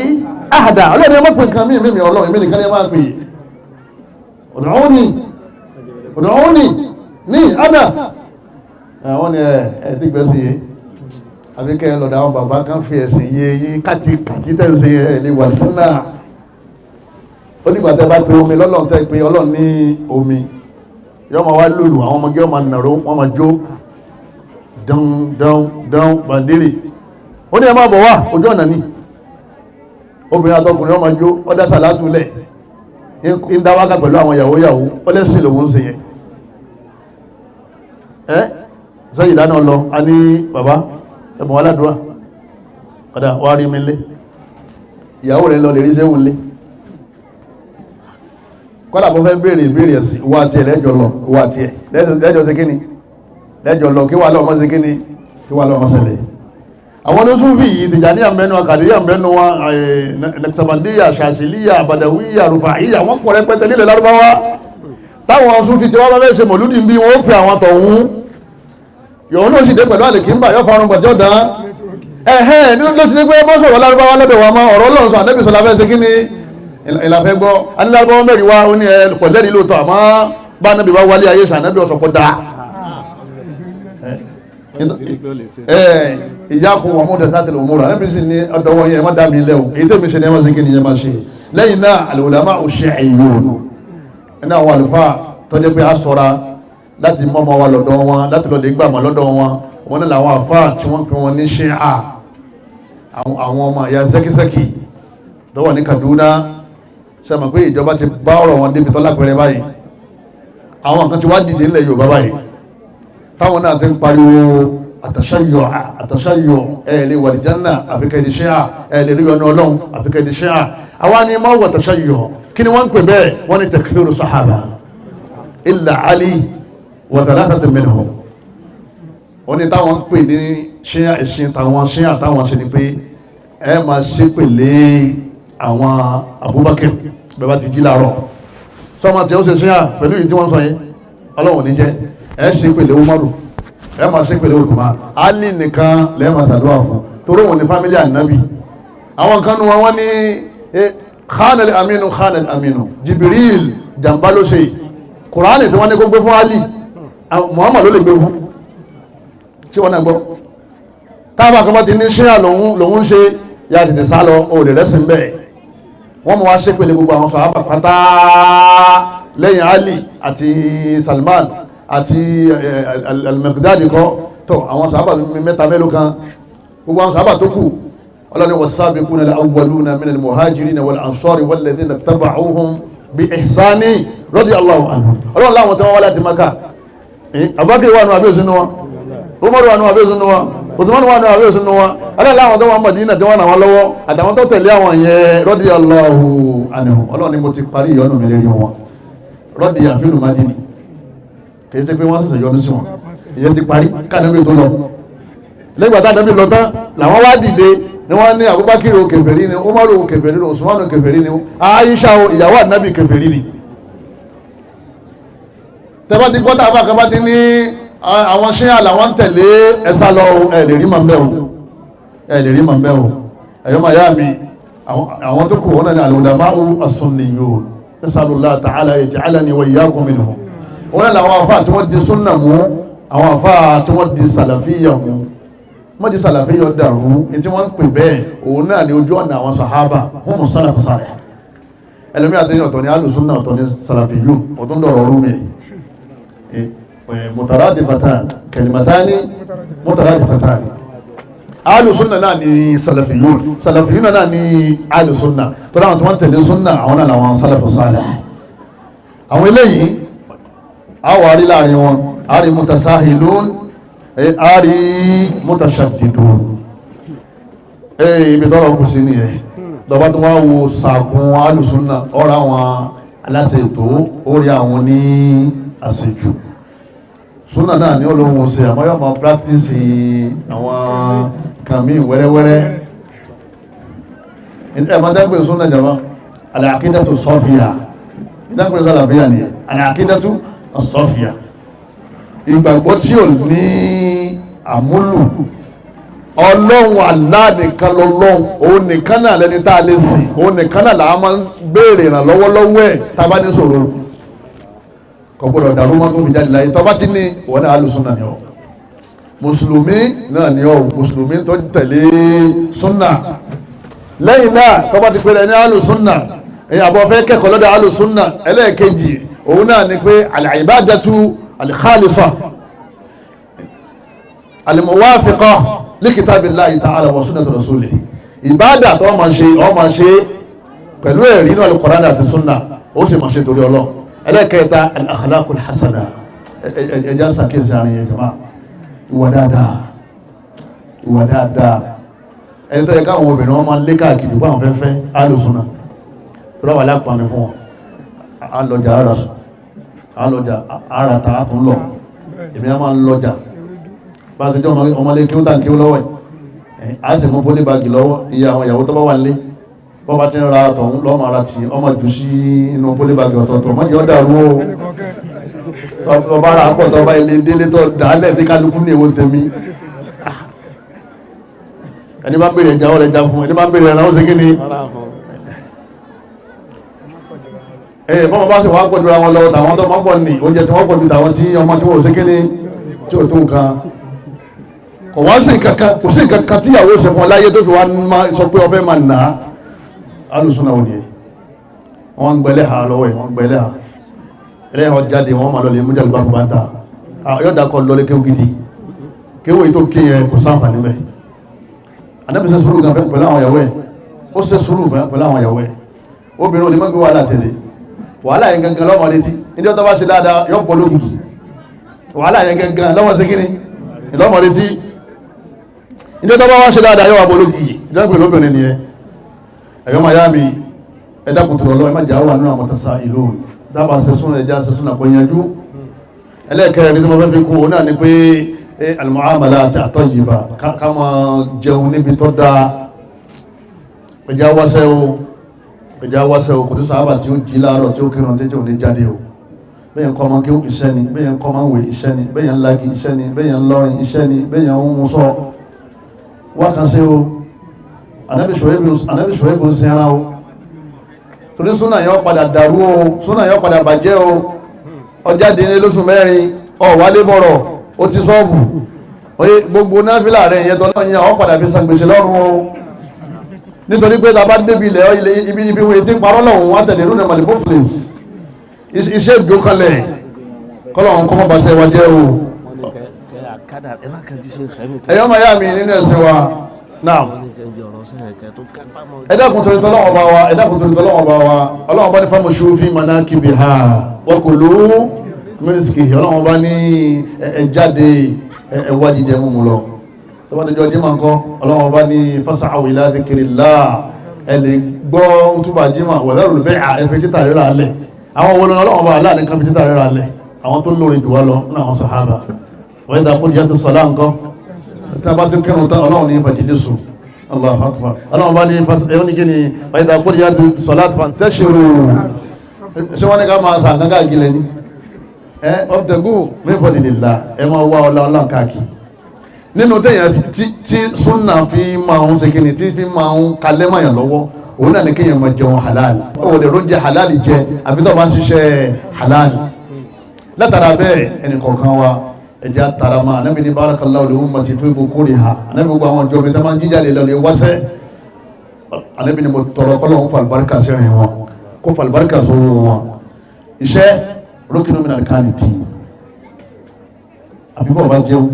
ahada ọlọ́run yẹ mọ́ pè nǹkan mímí ọlọ́run ìmí nìkan yẹ máa pè ud'uni ní àdà àwọn ni ẹ̀ẹ́dì gbẹ́sì yé àbíkẹ́ lọ́dọ̀ àwọn bàbá kan fi ẹ̀sìn yé yí kàtí tẹ̀sí ẹ̀lẹ́ wà sínú ó nígbà tẹ́ bá pe omi lọ́lọ́run tẹ́ pé ọlọ́run ní omi yọ́ ma wá lùlù àwọn ọmọge ọmọ nàró wọ́n ma jó dán bàndírì ó ní ẹ máa bọ̀ wá ojú ọ̀nà ní obìnrin àtọkùnrin ọmọ jó ọdá sàlátúlẹ̀ ń dá wákà pẹ̀lú àwọn yàwó ó lẹ́sìn lòun ṣe yẹn sẹ́yìn ìdáná lọ a ní bàbá ẹ̀bùn aládùúrà padà wá rí mi lé ìyàwó rẹ̀ lọ lè rí sẹ́wọ̀n lé kọ́dà bọ́ fẹ́ béèrè ẹ̀sìn wà tí ẹ̀ lẹ́jọ lọ wà tí ẹ̀ lẹ́jọ sí kíni lẹ́jọ lọ kí wà lọ́mọ sí kíni kí wà lọ́mọ sẹlẹ̀ àwọn onísúfì yìí Tìjàníyà mbẹ́nu Kàdíríyà mbẹ́nu wa Naqshbandiyya Shaziliyya Badawiyya Rufa'iyya wọ́n pọ̀ rẹpẹtẹ nílẹ̀ Lárúbáwá táwọn Súfì tí wọ́n bá fẹ́ ṣe mọ̀lúdì bí wọ́n pè àwọn tọ̀hún yòó náà sì dé pẹ̀lú àlèkínbà yóò farun gbàjọ́ dán nínú ló sì ní pé mọ́sọ̀rọ̀ Lárúbáwá lọ́dọ̀ wa mọ́ ọ̀rọ̀ Ọlọ́run sọ Ànábì sọ láfẹ́ ṣe kí ni ìlàfẹ́ gbọ́ anílárúbáwá mẹ́rin wá ó ní pọ̀lẹ́rì lóòótọ́ àmọ́ bá Ànábì bá wálé ayé sànábì ọ̀sọ̀pọ̀ dáa ìyákun wà mọ́dẹ̀ sáà tẹ̀lé òmúra Ànábì sì ní ọdọ̀wọ́ yẹn má dábì ilẹ̀ o èyí tẹ́mi ṣe ní ẹmọ́ sí kí ni yẹn máa ṣe lẹ́yìn náà al-ulama ash-shi'iyyun ẹni àwọn àlùfáà tọ́jú pé a sọ́ra láti mọ́mọ́ wa lọ́dọ̀ wọn láti lọ́dọ̀ ìgbàmọ̀ lọ́dọ̀ wọn ní làwọn àfáà tí wọ́n pè wọn ní Shi'a àwọn ọmọ ìyá sẹ́kísẹ́kì tó wà ní Kaduna sẹ́mọ̀ pé ìjọba ti bá ọ̀rọ̀ wọn débi tọ́lá pẹ̀rẹ̀ báyìí àwọn kan ti wá dìde ńlẹ̀ Yorùbá báyìí táwọn náà ti ń pariwo àtàṣáyọ̀ ẹ̀ẹ́lẹ́ wà ní Janna àfikẹ́ di Shi'a ẹ̀ẹ́lẹ́ rí ọ̀nà Ọlọ́run àfikẹ́ di Shi'a àwọn ni máa wà àtàṣáyọ̀ kí ni wọ́n ń pè bẹ́ẹ̀ wọ́n ní takfiru sahaba illa Ali wa thalathatun minhum wọ́n ní táwọn ń pè ní Shi'a ẹ̀sìn táwọn Shi'a táwọn ṣe ni pé ẹ máa ṣe pèlè àwọn Abubakar bẹ́bá ti jí láàárọ̀ sọ́mọ́ tí ó ṣe Shi'a pẹ̀lú ìdí wọ́n sọ yẹn Ọlọ́run ní jẹ́ ẹ ṣe pèlè Umaru ẹ máa ṣe pèlè Uthman Ali nìkan lẹ́ẹ̀ máa ṣàdúrà fún torí òun ní fámílì ànábì àwọn kan nu wọn ní khanal aminu Jibril jàmbá ló ṣe Kùránì tí wọ́n ní kó gbé fún Ali Muhammad ló lè gbé fún tí wọ́n náà gbọ́ tábà kan bá ti ní Shi'a lòun ṣe ya tètè sá lọ o lè rẹ́sìn bẹ́ẹ̀ wọ́n mọ̀ wá ṣe pẹ̀lú gbogbo àwọn sàhábà pátá lẹ́yìn Ali àti Salman àti al-Miqdad kọ́ tó àwọn sàhábà mẹ́ta mélòó kan gbogbo àwọn sàhábà tó kù ọlọ́ni was-sabiquna al-awwaluna min al-muhajirina wal-ansari wal-ladhina ittaba'uhum bi ihsani radiyallahu anhum ọlọ́run láwọn tí wọ́n wá láti Mákà Abubakar wà nù àbí òsínú wọn Umar wà nù àbí òsínú wọn Uthman wà nù àbí òsínú wọn aláàláwọn tó wọ́n Madina tí wọ́n náà wọ́n lọ́wọ́ àtàwọn tó tẹ̀lé àwọn yẹn radiyallahu anhum ọlọ́run ni mo ti parí ìyọ́nù mi lérí wọn rọ́dìyà fílù Madina kìí ṣe pé wọ́n sẹ̀sẹ̀ yọ́nù sí wọn ìyẹn ti parí káàdẹ́bí tó lọ lẹ́gbàtà àdẹ́bí lọ tán làwọn wá dìde ni wọ́n ní Abubakar o kèfèrí ni Umaru o kèfèrí ni Usman o kèfèrí ni Aisha o ìyàwó ànábì kèfèrí ni tẹ́bá ti gbọ́ta àbákan bá ti ní àwọn Shi'a làwọn ń tẹ̀lé ẹ̀sà lọ ẹ̀lẹ̀rí ma ń bẹ́ o ẹ̀yọ́ ma yá mi àwọn tó kù wọ́n náà ni al-ulama'u as-sunniyyun nasallallahu ta'ala yaj'alani wa iyyakum minhum wọ́n náà làwọn afá tí wọ́n di súnnà mú àwọn afá tí wọ́n di sàlàfíyà mú mọ́jí sàlàfí yọ dàrú tí wọ́n ń pè bẹ́ẹ̀ òun náà ni ojú ọ̀nà àwọn sàhábà wọ́n mú sàlàfí sàlẹ̀ ẹlòmí àtẹ́yìn ọ̀tọ̀ ni alùsùnà ọ̀tọ̀ ni sàlàfí yù ọ̀tọ̀ ń dọ̀rọ̀ rúmi mutaradifatan kalimatani mutaradifatan alùsùnà náà ni sàlàfí yù náà ni alùsùnà tó dáwọn tí wọ́n tẹ̀lé súnà àwọn náà làwọn sàlàfí sàlẹ̀ àwọn eléyìí àwọ̀ àrí láàrin wọn àrí mutasahilun àrí mutashaddidun ibi tọ́rọ kù sí ní ẹ̀ lọ́bá tó wá wo sàkún alùsùnà ọ̀rọ̀ àwọn aláṣẹ ètò orí àwọn ní àṣejù súnà náà ní olóhun ṣe àmọ́yọ́ ma practice àwọn kàmí wẹ́rẹ́wẹ́rẹ́ ẹ̀mọ́dẹ́gbẹ̀ súnà jama al-aqidatu safia ìdágbẹ̀ sálàbíyà ni al-aqidatu safia ìgbàgbọ́ tí ò ní àmúlù ọlọ́run Allah nìkan lọ́lọ́run òun nìkan náà lẹ́ni tá a lè sìn òun nìkan náà làá máa ń béèrè ìrànlọ́wọ́ lọ́wọ́ ẹ̀ tá a bá ní sọ̀rọ̀ kò gbọ́dọ̀ dàrú mọ́ tó fi jáde láyé tó bá ti ní òun náà alùsùnà ni ọ́ mùsùlùmí náà ni ọ́ mùsùlùmí tó tẹ̀lé súnà lẹ́yìn náà tó bá ti pèrè ní alùsùnà èyí àbọ̀ fẹ́ kẹ́kọ̀ọ́ lọ́dọ̀ alùsùnà ẹlẹ́ẹ̀kejì òun náà ni pé al-ibadatu al-khalisa al-muwafiqa li kitabillahi ta'ala wa sunnati rasulih ìbádà tó máa ṣe pẹ̀lú ẹ̀rí inú al-Qur'an àti súnà ó sì máa ṣe torí Ọlọ́run ẹlẹ́kẹta al-akhlaqul hasana ẹjá sàkíyèsí àrin ẹjọ́má ìwà dáadáa ẹni tó yẹ káwọn obìnrin wọn máa lé káàkiri bá àwọn fẹ́fẹ́ alùsùnà tó lọ́wọ́ alápàmì fún wọn alọ́jà àràtà àtúnlọ èmi a máa ń lọ́jà bá a ṣe jọ ọmọlé kí ó tàn kí ó lọ́wọ́ ẹ̀ a sì mú pólíbàgì lọ́wọ́ iye àwọn ìyàwó tó bá wà nílé bọ́ bá ti ń ra àtọ̀hún lọ́mọ ara tí ọmọ jù sí inú pólíbàgì ọ̀tọ̀ọ̀tọ̀ mọ́jì ọ́ dàrú o ọba ara pọ̀ tọba ilé délé tó dálẹ̀ tí kálukú ní èwo tèmi ẹni bá bèèrè ẹja ọ̀rẹ́ já fún ẹni bá bèèrè ẹran ó ṣe kí ni bọ́mọ bá sì wá pọ̀jù àwọn lọ tàwọn tó mọ́pọ̀ ní oúnjẹ tí wọ́n pọ̀jù tàwọn tí ọmọ tí wọ́n ṣe kí ni tí ó tó nǹkan kò wá sí kankan kò sí kankan tí ìyàwó ṣe fún ọláyé tó fi wá sọ pé ọfẹ́ máa nà á alùsùnà òní wọ́n gbẹ̀lẹ́ ha lọ́wọ́ ẹ̀ wọ́n gbẹ̀lẹ́ ha ẹlẹ́yìn jáde wọ́n máa lọ lè mú jẹ́ lùbá bá ń ta yọ́dà kọ lọ lé kéwù gidi kéwù yìí tó kí yẹn kò sáǹfààní mẹ́ Ànábì ṣe sùúrù gan pẹ̀lú àwọn ìyàwó ẹ̀ ó ṣe sùúrù pẹ̀lú àwọn ìyàwó ẹ̀ obìnrin ò ní mọ́ gbé wàhálà tẹ̀lé wàhálà yẹn gangan lọ́mọ létí ní ọjọ́ bá ṣe dáadáa yọ pọ̀ lókìkì wàhálà yẹn gangan lọ́mọ sí kíní lọ́mọ létí ní ọjọ́ bá wá ṣe dáadáa yọ wà pọ̀ lókìkì ìjọba lóbìnrin nìyẹn ẹ̀yọ́ máa yá mi ẹ̀dá kùtùrọ̀ lọ́wọ́ ẹ̀má jà wà nínú àwọn tàṣà ìlú dábàá ṣe súnà ẹja ṣe súnà kò yanjú ẹlẹ́ẹ̀kẹrin ní tí mo fẹ́ fi kún òun náà ni pé al-muamalat at-tayyiba ká máa jẹun níbi tó dáa ẹja wáṣẹ́ o kò tí sábà tí ó jí láàárọ̀ tí ó kírun tí ó ní jáde o bẹ́yẹn kọ́ máa kí iṣẹ́ ni bẹ́yẹn kọ́ máa wè iṣẹ́ ni bẹ́yẹn lági iṣẹ́ ni bẹ́yẹn lọ́rin iṣẹ́ ni bẹ́yẹn ń mú sọ wákàṣẹ́ o Ànábì Ṣuaibu ń sin ara o torí súnà yọ padà dàrú o súnà yọ padà bàjẹ́ o ọjáde ní lóṣù mẹ́rin ọ̀wálé bọ̀rọ̀ ó ti sọ́ọ̀bù oye gbogbo náfílà rẹ̀ ìyẹn tọ́lọ́ yẹn ọ padà fi sàgbèsè lọ́rùn o nítorí pé tàbá débi ilẹ̀ ibi wo tí parọ́ lọ́wọ́ wọn tẹ̀lé rúnà malibu place iṣẹ́ ìjókalẹ̀ kọ́lọ̀wọ́n kọ́mọ́ bá ṣe wa jẹ́ o ẹ̀yọ́ máa yá mi nínú ẹ̀sìn wa náà ẹ̀dàkùn torí tọ́lọ́wọ́ bá wa ọlọ́wọ́ bá ní famushu fi manakibiha wa kulu min rizqihi ọlọ́wọ́ bá ní ẹjáde ẹwà jíjẹ múmu lọ tọ́bátẹjọ́ jíma ńkọ́ ọlọ́wọ́ bá ní fas'aw ila dhikrillah ẹlẹ́ gbọ́ túbà jíma wa dharul bay'a ẹfẹ́ títà rírà alẹ́ àwọn wọlé ọlọ́wọ́ bá aláàrin kan fi títà rírà alẹ́ àwọn tó lórí jù wá lọ ní àwọn sàhábà wa idha qudiyatis salah ńkọ́ tàbátí kẹrùn tán ọlọ́wọ́ ní fajlisu Allahu akbar ọlọ́wọ́ bá ní ẹ̀yọ́ ní kíni wa idha qudiyatis salat fantashiru ṣe wọ́n ní ká máa sàn kánkà gílẹ̀ ní ọ̀tẹ̀gù min fadlillah ẹ máa wá ọlá káàkiri nínú tẹ́yàn tí súnà fi máa ń sekini tí fi máa ń kalẹ́ máyàn lọ́wọ́ òun náà ní kéèyàn máa jẹun halal ó lè róúnjẹ halal jẹ àbí tó bá ń ṣiṣẹ́ halal látara bẹ́ẹ̀ ẹnì kọ̀ọ̀kan wa ẹja tarama anabi ní barakallahu li ummati fi bukuriha anabi gbogbo àwọn ọjọ́ mi tá máa ń jíjà lè lọ lè wáṣẹ́ anabi ní mo tọrọ kọ́lọ́hún falibarika sẹ́rìn wọn kó falibarika sọ́wọ́ wọn iṣẹ́ rukinu min arkani din àbíbọ̀ bá jẹun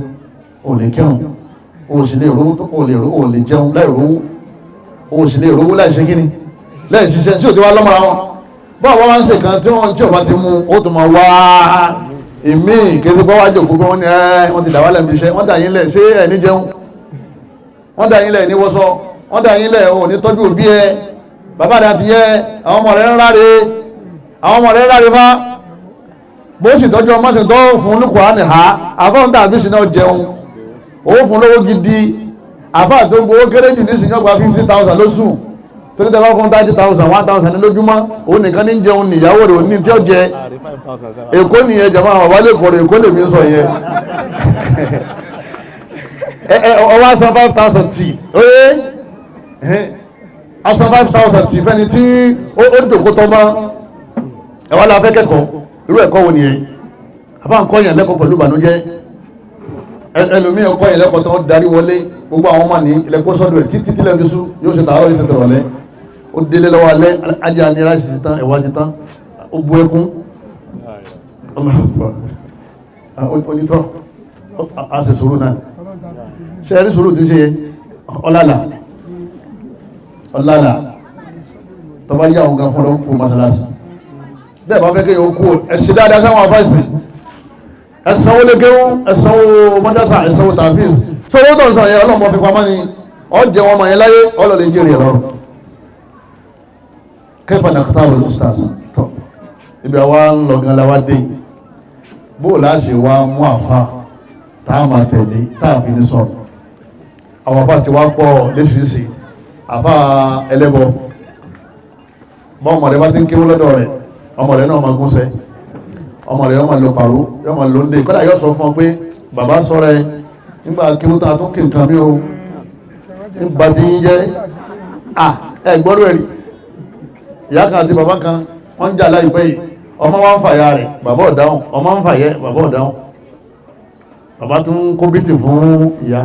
o lè kírun o sì lè rówó o lè jẹun láì rówó o sì lè rówó láì ṣe kíni láì ṣiṣẹ́ tí ò ti wá lọ́mọ́ra wọn bọ́ọ̀ wá ń ṣe kan tí ọba ti mú ó tó máa wá ìmí kéde bọ́ wájú òkú wọn ni wọ́n ti dàwálẹ̀ ń bíṣẹ́ wọ́n dà yín lẹ̀ ṣé ẹ̀ ní jẹun wọ́n dà yín lẹ̀ ní wọ́sọ wọ́n dà yín lẹ̀ ò ní tọ́jú òbí ẹ bàbá rẹ̀ àti yẹ àwọn ọmọ rẹ̀ ń ráre fá bó sì tọ́jú ọmọ sì tọ́ fún ní Kùránì ha àfọ́n tàbí sí náà jẹun owó fún lówó gidi àfáà tó gbowó kéré jù ní ìsìnyọ́gba 50,000 lóṣù torí tẹ́lá fún 30,000 1,000 ní lójúmọ́ òun nìkan ní jẹun níyàwó rẹ̀ òní tí ó jẹ èkó nìyẹn jẹ̀mọ́ àwọn bàbá lè kọ̀rọ̀ èkó lè mi sọ yẹn ọwọ́ san 5,000 tí oye asan 5,000 tí fẹ́ni tí ó jòkó tọ́ mọ́ ẹ̀wọ́n la fẹ́ kẹ́kọ̀ọ́ irú ẹ̀kọ́ wo nìyẹn àbá ń kọ́ yẹn lẹ́kọ̀ọ́ pẹ̀lú ìbànújẹ́ ẹlòmíì ọkọ̀ yẹn lẹ́kọ̀ọ́ tó ń darí wọlé gbogbo àwọn ọmọ ní ilẹ̀kọ́ sọ́dọ̀ ẹ̀ títí tílẹ̀ fi sú yóò ṣe tààrọ̀ yóò ṣe tẹ̀rọ̀ lẹ́ ó délé lọ́wọ́ alẹ́ ajá ní ráìsì ti tán ẹ̀wà ti tán ó bu ẹkún onítọ́ a ṣe sùúrù náà ṣe ẹni sùúrù ti ṣe ọlálà tó bá yá òun gan fún ọlọ́pù masalasi dẹ́ bá fẹ́ kí yóò kú ẹ̀sì dáadáa sáwọn afẹ́sì ẹ̀sánwó lékéwú ẹ̀sánwó mọ́dásà ẹ̀sánwó tàfíìs tó owó tọ̀sán yẹn ọlọ́mọ fi pamọ́ ni ọjẹ́ wọn mọ̀ yẹn láyé ọlọ́lẹ̀ jẹ́rì ẹ̀rọ kẹfà nàkítàrù ustaz tọ́ ibi àwa ń lọ gan láwá dé bóò láṣẹ wa mú àfá táà máa tẹ̀lé táà fi ní sọ̀rọ̀ àwọn àfá ti wá pọ̀ léṣiríṣi àfá ẹlẹ́bọ bọ́ ọmọ rẹ̀ bá ti ń kéwú lọ́dọ̀ rẹ̀ ọmọ rẹ̀ náà máa gúnṣẹ́ ọmọ rẹ̀ yọ́ máa lọ pàró yọ́ máa lọ ń dé kọ́dà yọ́ sọ fún ọ pé bàbá sọ́rọ̀ ẹ nígbà kéwú tá a tún kí nǹkan mi o nígbà tí ń jẹ́ ẹgbọ́rọ̀ ẹ̀rí ìyá kan àti bàbá kan wọ́n ń jà láìpẹ́ yìí ọmọ wa ń fàyà rẹ̀ bàbá ọ̀dáhùn ọmọ ń fàyẹ bàbá ọ̀dáhùn bàbá tún kó bítì fún ìyá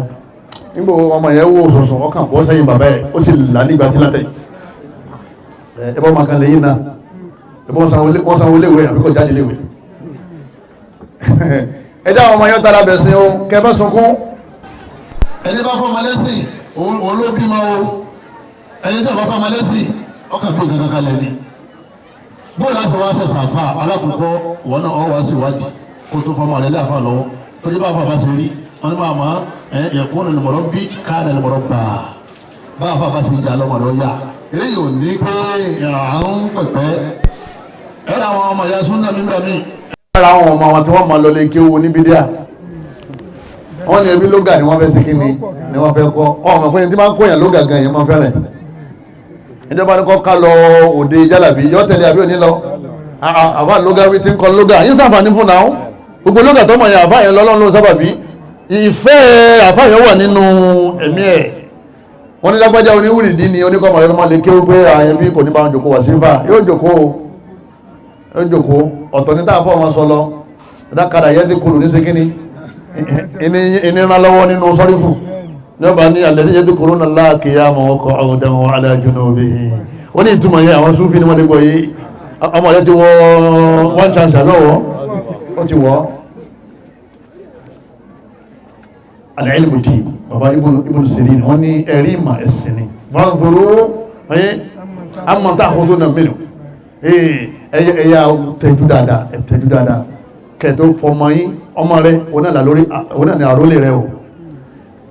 nígbò ọmọ yẹn wó sọ̀sọ̀ ọkàn bọ́ sẹ́yìn bàbá ẹ̀ ó sì là nígbà tí látẹ̀ ẹbọ́ ma kan lè yìí náà ẹbọ́ wọ́n sanwó léwé àbíkọ̀ jáde léwé ẹjá ọmọ yẹn tara bẹ̀sìn o kẹfẹ́ sunkún ẹni bá fọmọ lẹ́sìn òun ló bí ma o ẹni tí ọba fọmọ lẹ́sìn ọkàn fún kankan kalẹ̀ ni bóòlù láti wá ṣe sàfà alákòókò wọn náà ọ wá sí ìwádìí kó tó fọmọ rẹ láàfà lọ́wọ́ tó dé bá fàfà ṣe rí wọn ní máa máa ẹ̀kún ní lùmọ̀rọ̀ bí káàdà lùmọ̀rọ̀ gbà bá fàfà ṣe ìjà lọ́mọdọ̀ yá èyí ò ní pé àrùn pẹ̀pẹ́ ẹ̀rọ àwọn ọmọ ìyá súnà mi bẹ̀ mí. ẹ̀rọ àwọn ọmọ wọn tí wọ́n máa lọ lé kí owó níbi díà wọ́n ní ẹbí lóga ni wọ́n fẹ́ sí kíni ni wọ́n fẹ́ kọ́ ọmọ pé ní tí máa ń kóyàn lóga gan yẹn máa fẹ́rẹ̀ ìjọba ní kọ́ ká lọ òde jálàbí yọ́ tẹ̀lé àbí òní lọ àbá lóga wí tí ń kọ́ lóga yín sàǹfààní fún náà gbogbo lóga tó mọ̀ yẹn àfá yẹn lọ́lọ́run ló sábàbí ìfẹ́ àfá yẹn wà nínú ẹ̀mí ẹ̀ wọ́n ní lágbájá oníwùrìdí ni oníkọ́mọ̀ rẹ̀ lọ́mọ lè kí ó pé àyẹ̀ bí kò ní bá wọn jòkó wà sífà yóò jòkó ọ̀tọ̀ ní táàfọ́ wọn sọ lọ dákàdà yẹ́ ti kúrò ní sekíní ìnira lọ́wọ́ nínú sọ́rífù nígbà ní alladhi yadhkuruna Allaha qiyaman wa qu'udan wa 'ala junubihim wọ́n ní ìtumọ̀ yẹn àwọn súnfì ní wọ́n lè gbọ́ yìí ọmọ rẹ̀ ti wọ́ one chance àlọ́wọ́ ó ti wọ́ al-ilmu din bàbá Ibn Sirin wọ́n ní ẹ̀rí ìmọ̀ ẹ̀sìn ni fanzuru amma ta'khuduna minhu ẹ̀yà tẹ́jú dáadáa kẹ́ẹ̀tọ́ fọmọ yín ọmọ rẹ̀ òun náà àrólé rẹ̀ o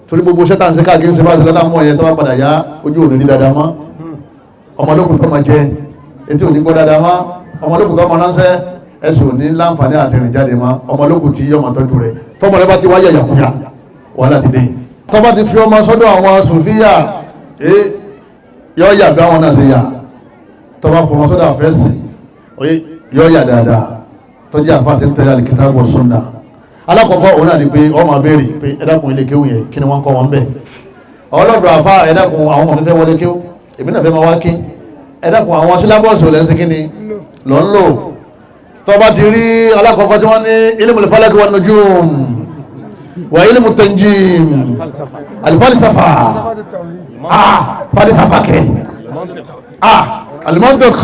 torí gbogbo ṣẹ́ta ń ṣe káàkiri ṣe bá ṣe lọ́dá mọ́ ẹ̀yẹ tó bá padà yá ojú òní rí dáadáa mọ́ ọmọlókùn tó máa jẹ etí òní gbọ́ dáadáa mọ́ ọmọlókùn tó máa ránṣẹ́ ẹ̀sùn òní láǹfààní àti rìn jáde mọ́ ọmọlókùn tí yọmọ tọ́jú rẹ̀ tọ́mọ rẹ̀ bá ti wáyé yàkúyà wà láti dé tó bá ti fi ọmọ sọ́dọ̀ àwọn sùfíyà yọ yà bí àwọn náà ṣe yà tó bá fọmọ sọ́dọ̀ àfẹ́sì yọ yà dáadáa tó jẹ́ àfáà tí ń tẹ̀lé al-kitab wa sunnah alákọ̀ọ́kọ́ òun náà ni pé ọmọ béèrè pé ẹ̀dàkùn ilé kéwù yẹn kí ni wọ́n kọ́ wọn bẹ́ẹ̀ ọlọ́dọ̀ àfá ẹ̀dàkùn àwọn ọmọ fẹ́ wọlé kéwù èmi náà fẹ́ máa wá kí ẹ̀dàkùn àwọn sílábọ̀sì ò lẹ́sìn kí ni lọ ń lò tó bá ti rí alákọ̀ọ́kọ́ tí wọ́n ní ilmul falaki wan nujum wa ilmu tanjim alfalsafa falsafa kẹ almantiq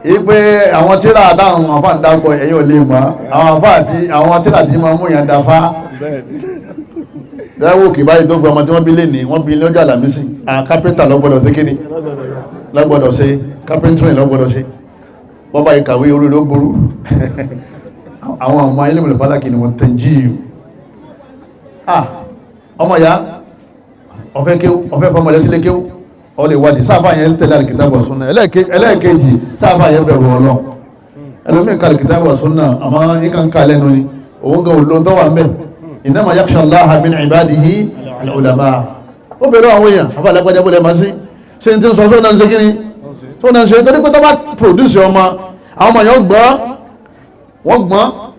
ipe àwọn tíra àtàwọn àfà ń dákọ ẹ̀yìn ò lè mọ̀ àwọn àfà àti àwọn tíra tí ma mú yàn dáfá dáwò kì báyìí tó gbọ́ ọmọ tí wọ́n bí lè ní wọ́n bí lọ́jọ́ àlàmísì kápẹ́ntà lọ́gbọ́dọ̀ sí kíní lọ́gbọ́dọ̀ sí kápẹ́ntìrìn lọ́gbọ́dọ̀ sí wọ́n bá ìkàwé orí ló burú àwọn ọmọ ilé-ìwòlè fálákì ni wọ́n tẹ̀jí ọmọ ya ọ̀fẹ́ fọmọlẹ́ sílé kéwú ọ lè wádìí sáfà yẹn tẹ̀lé al-kitabu wa sunnah ẹlẹ́ẹ̀kejì sáfà yẹn bẹ̀rù Ọlọ́run ẹlòmíì ka al-kitabu wa sunnah àmọ́ yíkan ká lẹ́nu ni òun gan olóhun tó wà mẹ́ innama yakhsha Allaha min ibadihi al-ulama ó bẹ̀rù àwọn èèyàn afọ alágbájá bó lẹ́ máa sí ṣe ń tí ń sọ sóun náà ń ṣe kíni sóun náà ń ṣe torí pé tó bá produce ọmọ àwọn ọmọ yẹn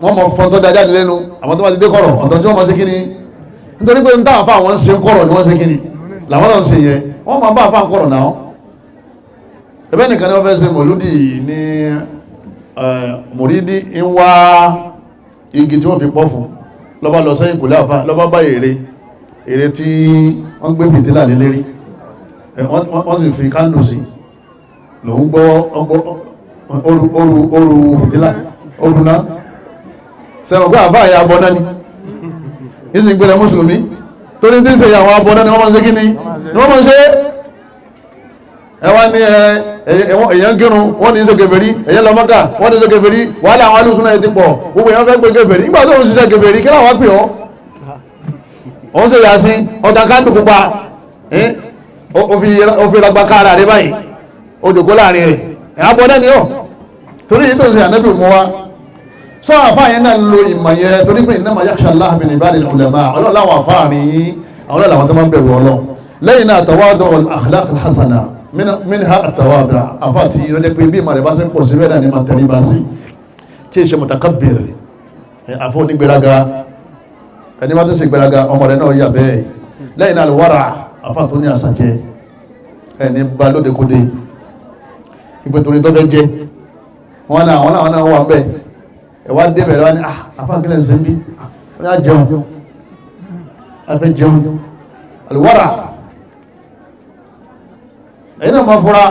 wọ́n mọ̀ fọ́ntọ́ dáadáa lẹ́nu àwọn tó bá ti dé kọ̀rọ̀ ọ̀tọ̀ tí wọ́n mọ̀ sí kíni nítorí pé ń táwọn afọ àwọn ń ṣe kọ̀rọ̀ ni wọ́n ṣe kíni làwọn náà ń ṣe yẹn wọ́n máa bá àfá ń kọ̀rọ̀ náà ẹbẹ́ nìkan ní wọ́n fẹ́ ṣe mọ̀lúdì ní mùrídí ń wá igi tí wọ́n fi pọ́ fún lọ́bá lọ sẹ́yìn kò láàfá lọ́bá bá ère tí wọ́n gbé fìtílà lé lérí wọ́n sì fi kándù sí lòun gbọ́ oru fìtílà oru náà sẹ́wọ̀n pé àfá àyà abọ́ náà ni ìsìn gbẹ̀rẹ̀ mùsùlùmí torí tí ń ṣe àwọn abọ́ náà ni wọ́n máa ń ṣe kí ni wọ́n máa ń ṣe ẹwà ní èyàn gírun wọ́n ní ṣe gẹ̀fẹ̀rí èyàn lọ Mákà wọ́n ní ṣe gẹ̀fẹ̀rí wàhálà àwọn alùsùn náà ti pọ̀ gbogbo èyàn fẹ́ gbé gẹ̀fẹ̀rí nígbà tó ń ṣiṣẹ́ gẹ̀fẹ̀rí kí láwọn pè ọ́ òun ṣe yàsí ọ̀tà kándù pupa ó fi ragba kára rẹ báyìí ó jòkó láàrin rẹ̀ ẹ̀yà bọ́ náà ni ọ́ torí yìí tó ń ṣe ànábì mú wa sọ àfáà yẹn náà lo ìmọ̀ yẹn torí pé innama yakhsha Allaha min ibadil ulama ọlọ́láwọ̀ àfáà rí àwọn ọlọ́láwọ̀ tó máa ń bẹ̀rù Ọlọ́run lẹ́yìn náà tawadu al-akhlaq al-hasana minha at-tawadu àfáàtì ó jẹ́ pé bí ìmọ̀ rẹ̀ bá sí pọ̀ sí bẹ́ẹ̀ ní ma tẹ̀lé bá sí tí ìṣe mutakabbir àfọ́ onígbéraga ẹni bá tó sì gbéraga ọmọ rẹ̀ náà yà bẹ́ẹ̀ lẹ́yìn náà al-wara àfáà tó ní àṣàkẹ́ ẹni bá lóde kóde ìpè torí tó fẹ́ jẹ́ wọn náà wà bẹ́ẹ̀ ẹ̀wá débẹ̀ lọ́wọ́ ní àfáà kílẹ̀ ń sẹ́ńbí wọ́n á jẹun afẹ́ jẹun al-wara ẹ̀yìn náà máa fúra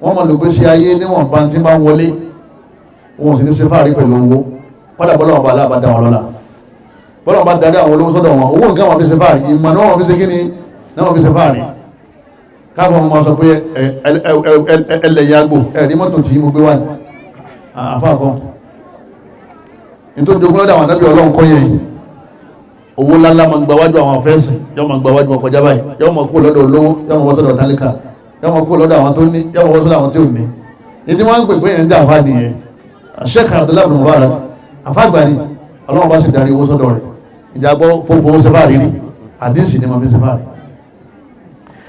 wọ́n máa lò gbé ṣe ayé níwọ̀n bá tí máa wọlé wọn sì ní ṣe fáàrí pẹ̀lú owó padà bọ́lá ọba aláàbádá wọn lọ́la bọ́lá ọba darí àwọn olówó sọ́dọ̀ wọn owó nǹkan wọn fi ṣe fáàrí ìmọ̀ náà wọn fi ṣe kíni náà wọn fi ṣe fáàrí káàkiri wọn máa sọ pé ẹlẹ́yàgbò ẹ̀rí mọ́tò tí mo gbé wà ní àfáàkọ́ nítorí ogun lọ́dọ̀ àwọn anábì Ọlọ́run kọ́ yẹn owó lálá ma gba wájú àwọn afẹ́sìn yọ́ ma gba wájú wọn kọjá báyìí yọ́ ma kó lọ́dọ̀ olówó yọ́ ma wọ́n sọ́dọ̀ tálíkà yọ́ ma kó lọ́dọ̀ àwọn tó ní yọ́ ma wọ́n sọ́dọ̀ àwọn tí ò ní ìdí wọ́n ń pè pé yẹn ń jà àfáà nìyẹn Sheikh Abdullahi bin Mubarak àfáàgbà ni Ọlọ́run bá sì darí owó sọ́dọ̀ rẹ̀ ìjàgbọ́ fòfò ó sẹ́fà rírí àdínsì ni ma fi sẹ́fà rí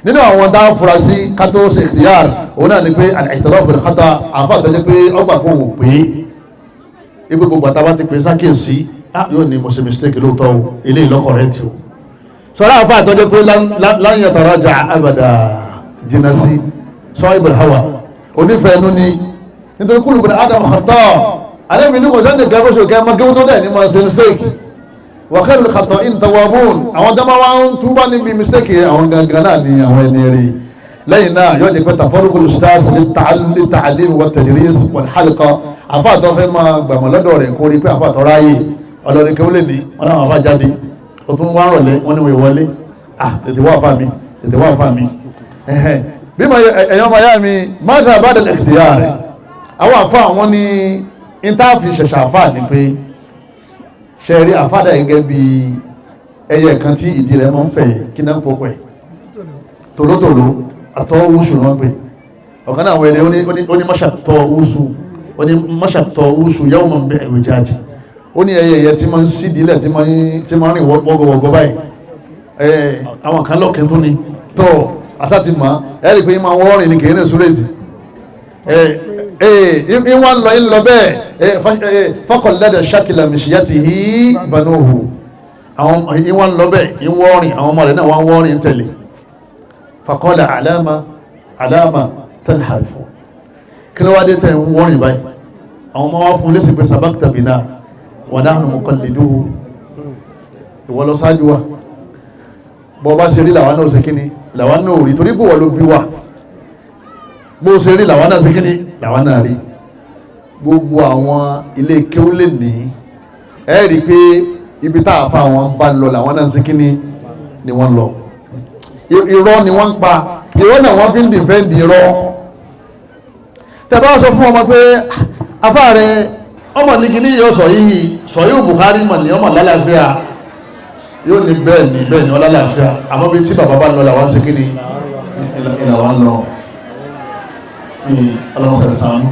nínú àwọn tá a fura sí kátó ṣe ikhtiyar òun náà ni pé al-i'tiraf bil khata àfáà tó jẹ́ pé ọgbà kò wò pé ibi gbogbo àtàbá ti pè sákèsí yóò ní mo ṣe mistake lóòótọ́ o ilé ìlọ́kọ̀ rẹ̀ tí o sọ́rọ̀ àfáà tó jẹ́ pé lan yataraja abada jìnà sí sọ ibùdó hawa onífẹ̀ẹ́ nú ni nítorí kúlù bin adam khata alẹ́mi ní kò sẹ́ni kẹ́ bóṣe kẹ́ mọ́kí tó dẹ̀ ní mọ́ ṣe mistake wa khairul khata'in tawwabun àwọn tó máa ń túbá níbi mistake àwọn gangan náà ni àwọn ẹni rí lẹ́yìn náà yóò ní pé tafarruqul ustaz lit-ta'lim wat-tadris wal-halqa àfáà tó fẹ́ máa gbàmọ̀ lọ́dọ̀ rẹ̀ kó rí pé àfáà tó ráyè ọlọ́rin kí ó lè ní wọ́n náà àfáà jáde ó tún wá rọ̀lẹ́ wọ́n ní wọ́n wọlé tètè wá àfáà mi bí ẹ̀yàn máa yá mi madha ba'da al-ikhtiyar àwọn àfáà wọn ní ìntàfi ṣẹ̀ṣẹ̀ àfáà ní pé ṣẹ̀rí àfáàdà gẹ́gẹ́ bí ẹyẹ kan tí ìdí rẹ̀ máa ń fẹ̀ kí náà pọ̀pẹ̀ tòlótòló àtọwúsù náà pé ọ̀kan náà wẹ̀lẹ̀ ó ní mọ́ṣàtọ̀ wúsù yawman bi i'wijaj ó ní ẹyẹ tí ma ń sí dílẹ̀ tí ma ń rìn wọ́gọ̀wọ̀gọ̀ báyìí àwọn kan lọ́kẹ́ tó ní tọ́ àtàtì ma ẹ̀rì pé ma wọ́rin ní kèrè súrètì ìwọ̀n lọ ìlọ bẹ́ẹ̀ faqallada shakla mishyatihi banuhu ìwọ̀n lọ bẹ́ẹ̀ ìwọ̀rin àwọn ọmọ rẹ̀ náà wọ́n wọ́rin tẹ̀lé faqala alama tanharifu kí ló wá dé tẹ̀ ń wọ́rin báyìí àwọn ọmọ wá fún lẹ́sìn pé sabaqta bina wa nahnu muqalliduhu ìwọ ló ṣáájú wa bọ́ bá ṣe rí làwọn náà ṣe kíni làwọn náà rí torí bó wọ́n ló bí wa bó ṣe rí làwọn náà ṣe kíni làwọn náà rí. Gbogbo àwọn ilé kéwú lè ní ẹ rí pé ibi tá a fa àwọn bá lọ làwọn náà ṣe kíni ni wọ́n lọ. Irọ́ ni wọ́n ń pa irọ́ náà wọ́n fi ń dìfẹ́ǹdì irọ́. Tẹ̀bá sọ fún ọmọ pé afá rẹ̀ ọmọ ní kíní yóò sọ yóò Bukhari mọ̀ ní ọmọ lálàáfíà yóò ní bẹ́ẹ̀ ni ọlálàáfíà àmọ́ bí tí bàbá bá lọ làwọn ṣe kíni ìlàwọ́ lọ ọlọ́mọkẹ́ sàánú.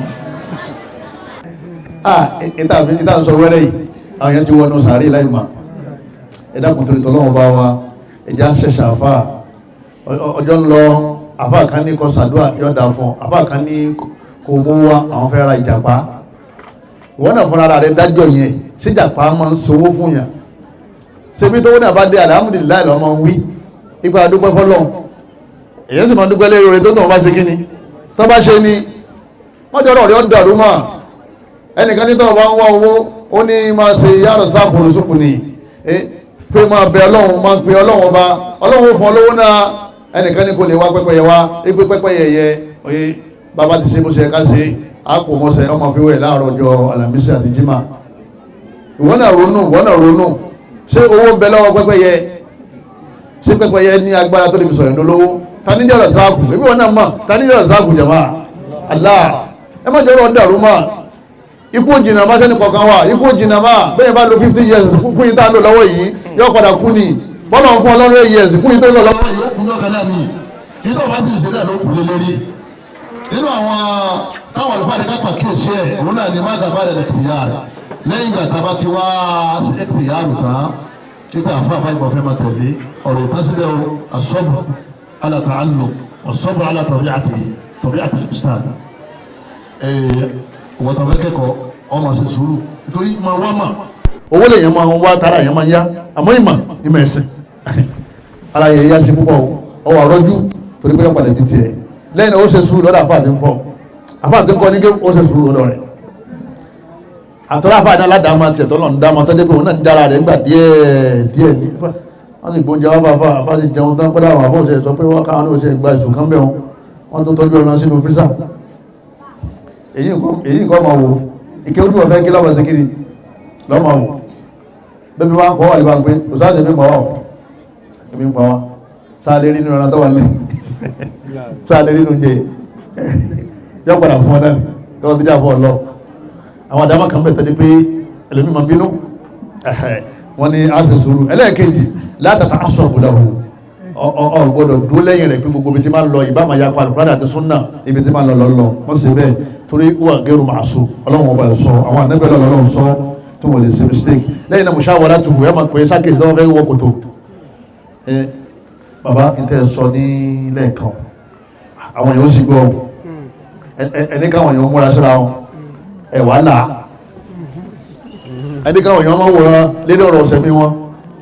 Ìta ń sọ wẹ́rẹ́ yìí àwọn yẹn ti wọnú sàárè láì mà ẹ̀dá kùtùrù tọ́lọ́wọ́ bá wa ẹ̀já ṣẹ̀ṣà àfà ọjọ́ ń lọ àfà kan ní kọ sàdúà yọ̀dà fún àfà kan ní kò mú wá àwọn fẹ́ ra ìjàpá ìwọ́n náà fúnra rẹ̀ dájọ́ yẹn síjàpá máa ń sowó fún yàn ṣebí tó wọ́n náà bá dé alhamdulilayi lọ́mọ wí ipa dúpẹ́ fọ́lọ́hun èyàn sì máa dúpẹ́ lérò rẹ̀ tó tọ̀ bá ṣe kí ni tó bá ṣe ni wọ́n jọ ọ̀rọ̀ rẹ̀ ó dàrú mọ́ ẹnìkan ní tọ́wọ́ bá ń wá owó ó ní máa ṣe yàrá sáàpù lóṣùpù ni pé máa bẹ ọlọ́run máa ń pe ọlọ́run ọba ọlọ́run fún olówó náà ẹnìkan ní kò lè wá pẹ́pẹ́yẹ wá ipé pẹ́pẹ́yẹ yẹ oye bàbá ti ṣe bó ṣe ká ṣe àpò mọ́sẹ̀ ọmọ fi wẹ̀ láàárọ̀ ọjọ́ alamisi àti jimá ìwọ́n náà ronú ṣé owó ń bẹ lọ́wọ́ pẹ́pẹ́yẹ ṣé pẹ́pẹ́yẹ ní agbára tó lè fi sọ̀rọ̀ lówó tani jẹ́ ọ̀rọ̀ sáàkù ebi wọn náà mọ̀ tani jẹ́ ọ̀rọ̀ sáàkù jàmá Allah ẹ má jẹ́ ọ̀rọ̀ dàrú mọ́ ikú jìnnà bá sẹ́ni kọ̀ọ̀kan wà ikú jìnnà bá bẹ́ẹ̀ bá lo 50 years fún yín tá ń lò lọ́wọ́ yìí yóò padà kú ni bọ́lá ń fún ọlọ́run 8 years fún yín tó ń lò lọ́wọ́ yìí ó kú náà kanáà ni yìí tó bá sì ṣe náà ló kú lé lórí nínú àwọn táwọn àlùfáàdé ká pàkíyèsí ẹ̀ òun náà ni má dàbá rẹ̀ lẹ́kìtìyà rẹ̀ lẹ́yìn ìgbà tá a bá ti wá lẹ́kìtìyà rù tán kíkà àfáà bá ìgbà fẹ́ máa tẹ̀lé ọ̀rọ̀ ìtàsílẹ̀ asọ́bù ala ta'allum asọ́bù ala tabi'ati al-ustad wọ́n tàn fẹ́ kẹ́kọ̀ọ́ ọmọ sí sùúrù nítorí máa wá mà owó lè yẹn máa ń wá tara yẹn máa ń yá àmọ́ ìmọ̀ ẹ̀sìn ara yẹn yá sí púpọ̀ ọwọ́ àrọ́jú torí pé ọ̀pàdé ti tiẹ̀ lẹ́yìn ó ṣe sùúrù lọ́dọ̀ àfáà tí ń kọ́ àfáà tí ń kọ́ ní kí ó ṣe sùúrù lọ́dọ̀ rẹ̀ àtọ́rọ̀ àfáà ní aládàámá tiẹ̀ tọ́lọ̀ ń dáma tọ́jú pé òun náà ń dára rẹ̀ nígbà díẹ̀ ní wọ́n sì gbóúnjẹ wá fàfà àfáà sì jẹun tán pẹ́lú àwọn àfáà sọ pé wọ́n káwọn ní òṣèlú gba ìsùn kan bẹ̀ wọ́n tó tọ́jú ọ̀nà sínú fírísà èyí nǹkan máa wò ike ojú ọ̀fẹ́ kí lọ́wọ́ sí kiri lọ́mọ wò bẹ́bí wá ń kọ́ wà ní bá ń pé òsáàjì mi pa wá èmi ń pa wá sáà lè rí nínú ọ̀nà tó wà nílẹ̀ sáà lè rí nínú jẹ yọ padà fún ọ náà lọ́wọ́ tó jà fún ọ lọ àwọn àdámà kan bẹ̀ tẹ́lẹ̀ pé ẹlòmí máa bínú wọ́n ní a ṣe sùúrù ẹlẹ́ẹ̀kejì látàtà aṣọ àbúdáwò ọ gbọ́dọ̀ dúró lẹ́yìn rẹ̀ pé gbogbo ibi tí máa ń lọ ìbá máa yapa Al-Qur'an àti súnnà ibi tí máa ń lọ wọ́n sì bẹ́ẹ̀ torí wà gẹ́rù máa so ọlọ́run ọba sọ àwọn ànẹ́bẹ̀lẹ̀ ọlọ́run sọ tí wọ́n lè ṣe mistake lẹ́yìn náà mushawaratu ẹ máa pè é sákèsí tí wọ́n fẹ́ wọ́ kòtò bàbá ìtẹ́ sọ ní lẹ́ẹ̀kan àwọn èèyàn ó sì gbọ́ ẹni káwọn èèyàn múra síra wọn ẹ̀wà là ẹni káwọn èèyàn máa wòran lédè ọ̀rọ̀ ọ̀sẹ̀ mi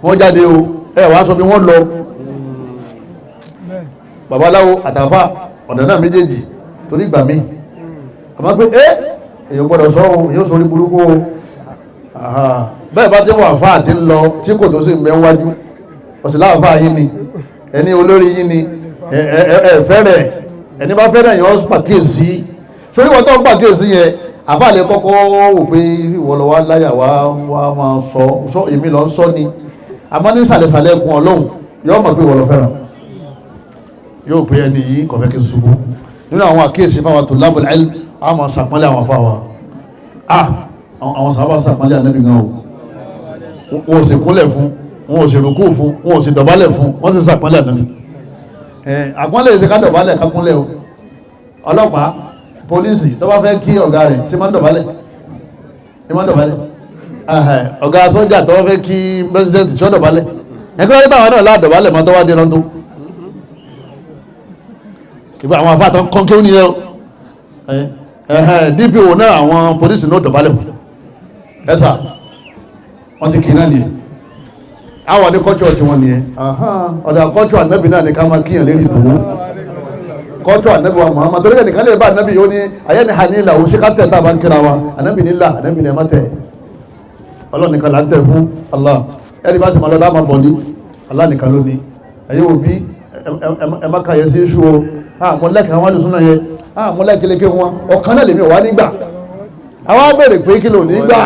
wọ́n jáde o ẹ̀wà sọ bí wọ́n lọ babaláwo àtàfà ọ̀dọ̀ náà méjèèjì torí ìgbà mi àmọ́ pé èyàn gbọ́dọ̀ sọ ohun yóò sọ orí burúkú o bẹ́ẹ̀ bá tí wọ́n àfá àti lọ tí kò tó sì mẹ́ wájú ọ̀sìlá àfá yìí ni ẹni olórí yìí ni ẹ̀fẹ́rẹ̀ ẹni bá fẹ́rẹ̀ yàn pàkíyèsí sórí wọ́n tó pàkíyèsí yẹn àfá lè kọ́kọ́ wò pé ìwọ lọ wá láyà wá máa sọ èmi lọ sọ ni àmọ́ ní sàlẹ̀sàlẹ̀ ẹkùn ọlọ́run yóò mọ̀ pé ìwọ lọ fẹ́ràn yóò pé ẹni yìí kọ̀fẹ́ kí n ṣubú nínú àwọn àkíyèsí fáwọn tó lábùl ilm àwọn sàpọ́nlé àwọn afáwà àwọn sàbá sàpọ́nlé ànábì gan o wọn ò sì kúnlẹ̀ fún wọn ò sì rùkú fún wọn ò sì dọ̀bálẹ̀ fún wọ́n sì sàpọ́nlé ànábì àpọ́nlé ìṣe ká dọ̀bálẹ̀ ká kúnlẹ̀ o ọlọ́pàá pólísì tó bá fẹ́ kí ọ̀gá rẹ̀ sí máa ń dọ̀bálẹ̀ ọ̀gá sọ́jà tó bá fẹ́ kí pẹ́sidẹ́ntì sí ọ̀dọ̀bálẹ̀ ẹgbẹ́ táwọn náà ládọ̀bálẹ̀ máa tó wá dé lọ́ntó ìgbà àwọn afáàtàn kọ́nkẹ́ ó ní ẹ DPO náà àwọn polisi náà dọ̀bálẹ̀ fún ẹ́sà wọ́n ti kì náà nìyẹn àwọn ní kọ́tíọ̀ tí wọ́n nìyẹn ọ̀dà kọ́tíọ̀ ànábì náà ní ká máa kíyàn lérí ìdòwó kọ́tíọ̀ ànábì wa Muhammad torí ẹnìkan lè bá ànábì yóò ní ayé ní hanila ó ṣe ká tẹ̀ tá a bá ń kíra wa ànábì nílà ànábì ní ẹ má tẹ̀ Ọlọ́run nìkan là ń tẹ̀ fún Allah ẹni bá ti máa lọ láàmà bọ̀ ní Allah nìkan ló ní ẹ̀yẹ́ òbí ẹ má kàyẹ sí iṣu o mo lẹ́kẹ̀ẹ́ wọn lùsùn náà yẹ mo lẹ́kẹ̀lẹ́kẹ̀ wọn ọ̀kan náà lèmi wà nígbà àwọn abẹ́rẹ̀ pé kí ló nígbà